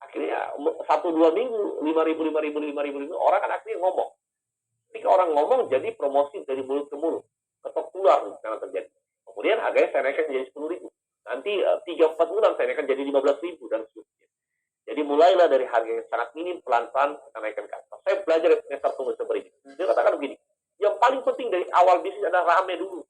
Akhirnya 1-2 minggu, 5.000, orang kan akhirnya ngomong. Ketika orang ngomong, jadi promosi dari mulut ke mulut. Ketok keluar karena terjadi. Kemudian harganya saya naikkan jadi 10.000. Nanti 3-4 bulan saya naikkan jadi 15.000 dan seterusnya. Jadi mulailah dari harga yang sangat minim, pelan-pelan kita naikkan ke atas. Saya belajar dari Mr. Thomas ini. Dia katakan begini, yang paling penting dari awal bisnis adalah rame dulu.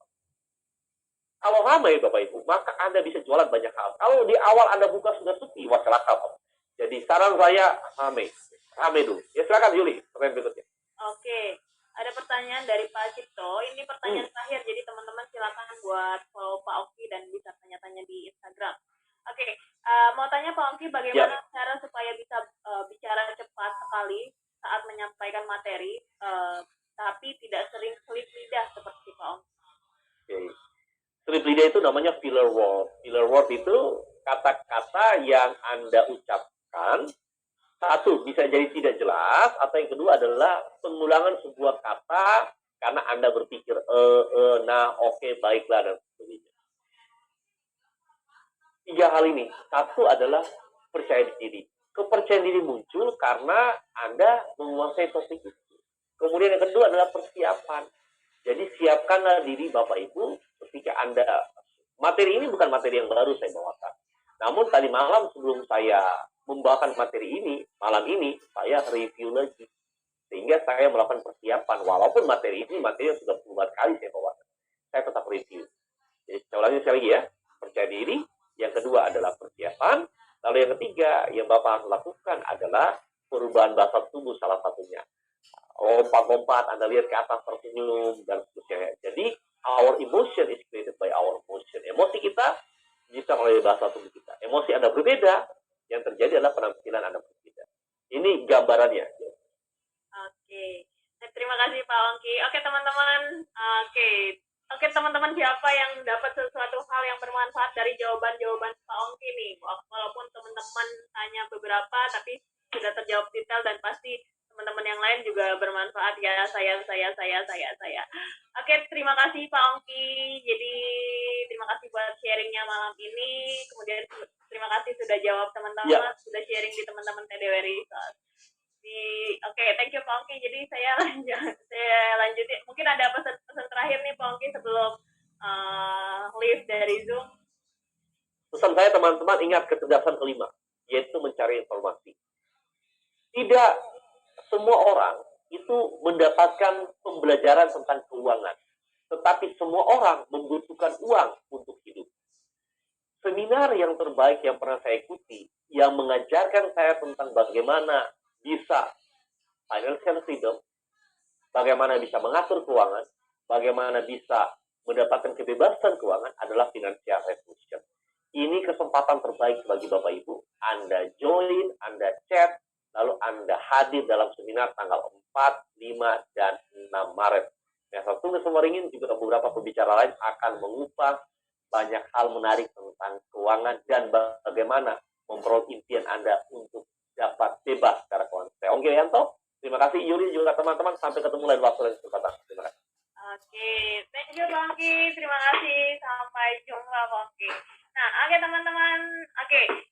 Kalau ramai Bapak Ibu, maka Anda bisa jualan banyak hal. Kalau di awal Anda buka sudah sepi, wah celaka Pak. Jadi saran saya rame dulu. Ya silakan Yuli, pertanyaan berikutnya. Oke, ada pertanyaan dari Pak Cipto. Ini pertanyaan terakhir, jadi teman-teman silakan buat follow Pak Oki dan bisa tanya-tanya di Instagram. Oke, mau tanya Pak Oki, bagaimana cara supaya bisa bicara cepat sekali saat menyampaikan materi, tapi tidak sering selip lidah seperti Pak Oki? Oke. Selip lidah itu namanya filler word. Filler word itu kata-kata yang Anda ucapkan, satu, bisa jadi tidak jelas, atau yang kedua adalah pengulangan sebuah kata karena Anda berpikir, nah, oke, baiklah, dan sebagainya. 3 hal ini. Satu adalah percaya diri. Kepercayaan diri muncul karena Anda menguasai topik itu. Kemudian yang kedua adalah persiapan. Jadi siapkanlah diri Bapak Ibu ketika Anda, materi ini bukan materi yang baru saya bawakan. Namun tadi malam sebelum saya membawakan materi ini, malam ini saya review lagi. Sehingga saya melakukan persiapan. Walaupun materi ini materi yang sudah puluhan kali saya bawakan. Saya tetap review. Jadi sekali lagi ya, percaya percaya diri, yang kedua adalah persiapan, lalu yang ketiga yang Bapak harus lakukan adalah perubahan bahasa tubuh salah satunya. Lompat-lompat, Anda lihat ke atas tersenyum, dan seterusnya. Jadi, our emotion is created by our emotion. Emosi kita bisa melalui bahasa tubuh kita. Emosi Anda berbeda, yang terjadi adalah penampilan Anda berbeda. Ini gambarannya. Oke. Nah, terima kasih Pak Ongki. Oke teman-teman. Oke teman-teman, siapa yang dapat sesuatu hal yang bermanfaat dari jawaban-jawaban Pak Ongki nih? Walaupun teman-teman tanya beberapa, tapi sudah terjawab detail dan pasti teman-teman yang lain juga bermanfaat ya. Saya. Oke, terima kasih Pak Ongki. Jadi terima kasih buat sharingnya malam ini. Kemudian terima kasih sudah jawab teman-teman, sudah sharing di teman-teman TDW Resource. Oke, thank you Pak Ongki. Jadi saya lanjutin. Mungkin ada pesan terakhir nih Pak Ongki sebelum leave dari Zoom. Pesan saya teman-teman, ingat kecerdasan kelima, yaitu mencari informasi. Tidak semua orang itu mendapatkan pembelajaran tentang keuangan, tetapi semua orang membutuhkan uang untuk hidup. Seminar yang terbaik yang pernah saya ikuti, yang mengajarkan saya tentang bagaimana bisa financial freedom, bagaimana bisa mengatur keuangan, bagaimana bisa mendapatkan kebebasan keuangan adalah Financial Revolution. Ini kesempatan terbaik bagi Bapak Ibu. Anda join, Anda chat, lalu Anda hadir dalam seminar tanggal 4, 5, dan 6 Maret. Satu Kesemeringin juga beberapa pembicara lain akan mengupas banyak hal menarik tentang keuangan dan bagaimana memperoleh impian Anda untuk dapat bebas secara keuangan. Saya Ongki Yanto, terima kasih Yuli juga teman-teman, sampai ketemu lain waktu dan kesempatan. Terima kasih. Oke, thank you Bang Ongki, terima kasih, sampai jumpa Bang Ongki. Nah, oke teman-teman,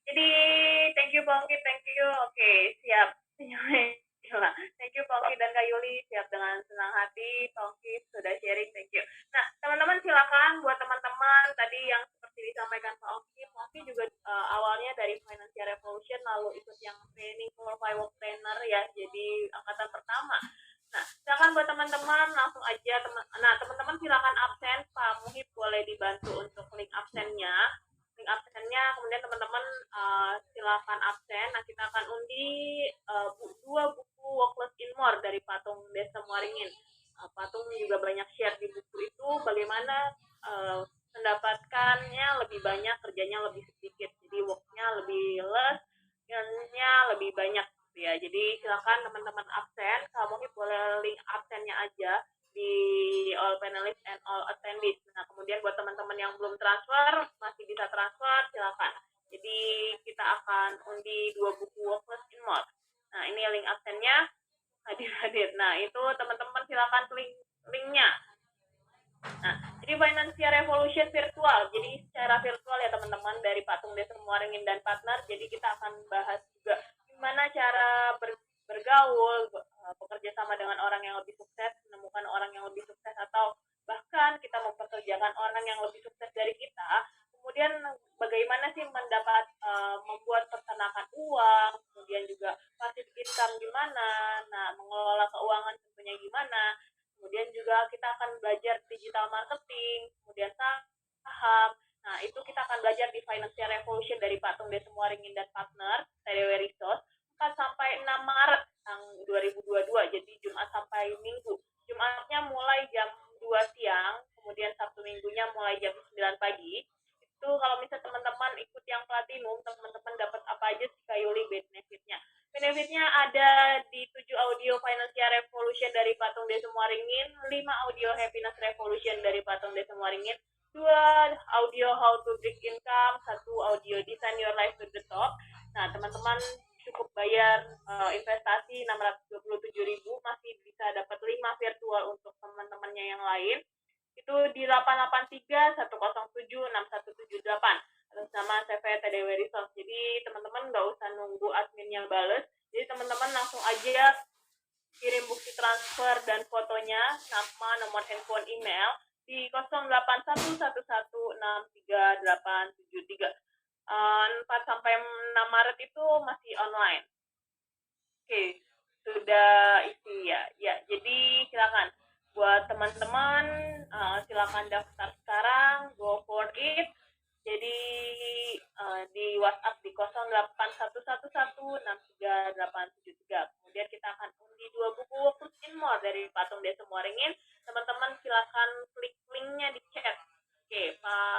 jadi thank you Bang Ongki, thank you. Oke, siap. Thank you Pak Ongki dan Kak Yuli, siap dengan senang hati. Pak Ongki sudah sharing, thank you. Nah, teman-teman silakan buat teman-teman tadi yang seperti disampaikan Pak Ongki juga awalnya dari Financial Revolution, lalu ikut yang training for work planner ya, jadi angkatan pertama. Nah, silakan buat teman-teman langsung aja teman-teman silakan absen, Pak Muhib boleh dibantu untuk link absennya. Kemudian teman-teman silakan absen. Nah, kita akan undi 2 buku Walk Less in More dari Patung Desa Muaringin. Patung juga banyak share di buku itu bagaimana mendapatkannya lebih banyak, kerjanya lebih sedikit, jadi worknya lebih less, nya lebih banyak ya. Jadi silakan teman-teman absen, kamu boleh link absennya aja di all panelists and all attendees. Nah, kemudian buat teman-teman yang belum transfer, masih bisa transfer, silakan. Jadi kita akan undi 2 buku Walk Less in More. Nah, ini link absennya, hadir. Nah, itu teman-teman silakan linknya. Nah, jadi Financial Revolution virtual, jadi secara virtual ya teman-teman, dari Patung Desa Muaringin dan partner. Jadi kita akan bahas juga gimana cara bergaul, bekerja sama dengan orang yang lebih sukses, menemukan orang yang lebih sukses, atau bahkan kita mempekerjakan orang yang lebih sukses dari kita. Kemudian bagaimana sih membuat peternakan uang, kemudian juga passive income gimana, nah mengelola keuangan tentunya gimana. Kemudian juga kita akan belajar digital marketing, kemudian saham. Nah, itu kita akan belajar di Financial Revolution dari Patung Desa Muaringin dan partner, TDW Resource, 4 sampai 6 Maret tahun 2022, jadi Jumat sampai Minggu. Jumatnya mulai jam 2 siang, kemudian Sabtu Minggunya mulai jam 9 pagi. Itu kalau misalnya teman-teman ikut yang platinum, teman-teman dapat apa aja sih Kak Yuli benefitnya? Benefitnya ada di 7 audio Financial Revolution dari Patung Desa Muaringin, 5 audio Happiness Revolution dari Patung Desa Muaringin, 2 audio How to Break Income, 1 audio Design Your Life to the Top. Nah, teman-teman cukup bayar investasi 627.000, masih bisa dapat 5 virtual untuk teman-temannya yang lain. Itu di 883 107 6178 atas nama CV TDW Resource. Jadi teman-teman nggak usah nunggu adminnya bales, jadi teman-teman langsung aja kirim bukti transfer dan fotonya, nama, nomor handphone, email di 0811163873. 4 sampai 6 Maret itu masih online. Oke, sudah isi ya. Ya, jadi silakan buat teman-teman silakan daftar sekarang, go for it. Jadi di WhatsApp di 0811163873. Kemudian kita akan undi 2 buku Walk in More dari Patung Desa Muaringin. Teman-teman silakan klik linknya di chat. Oke, Pak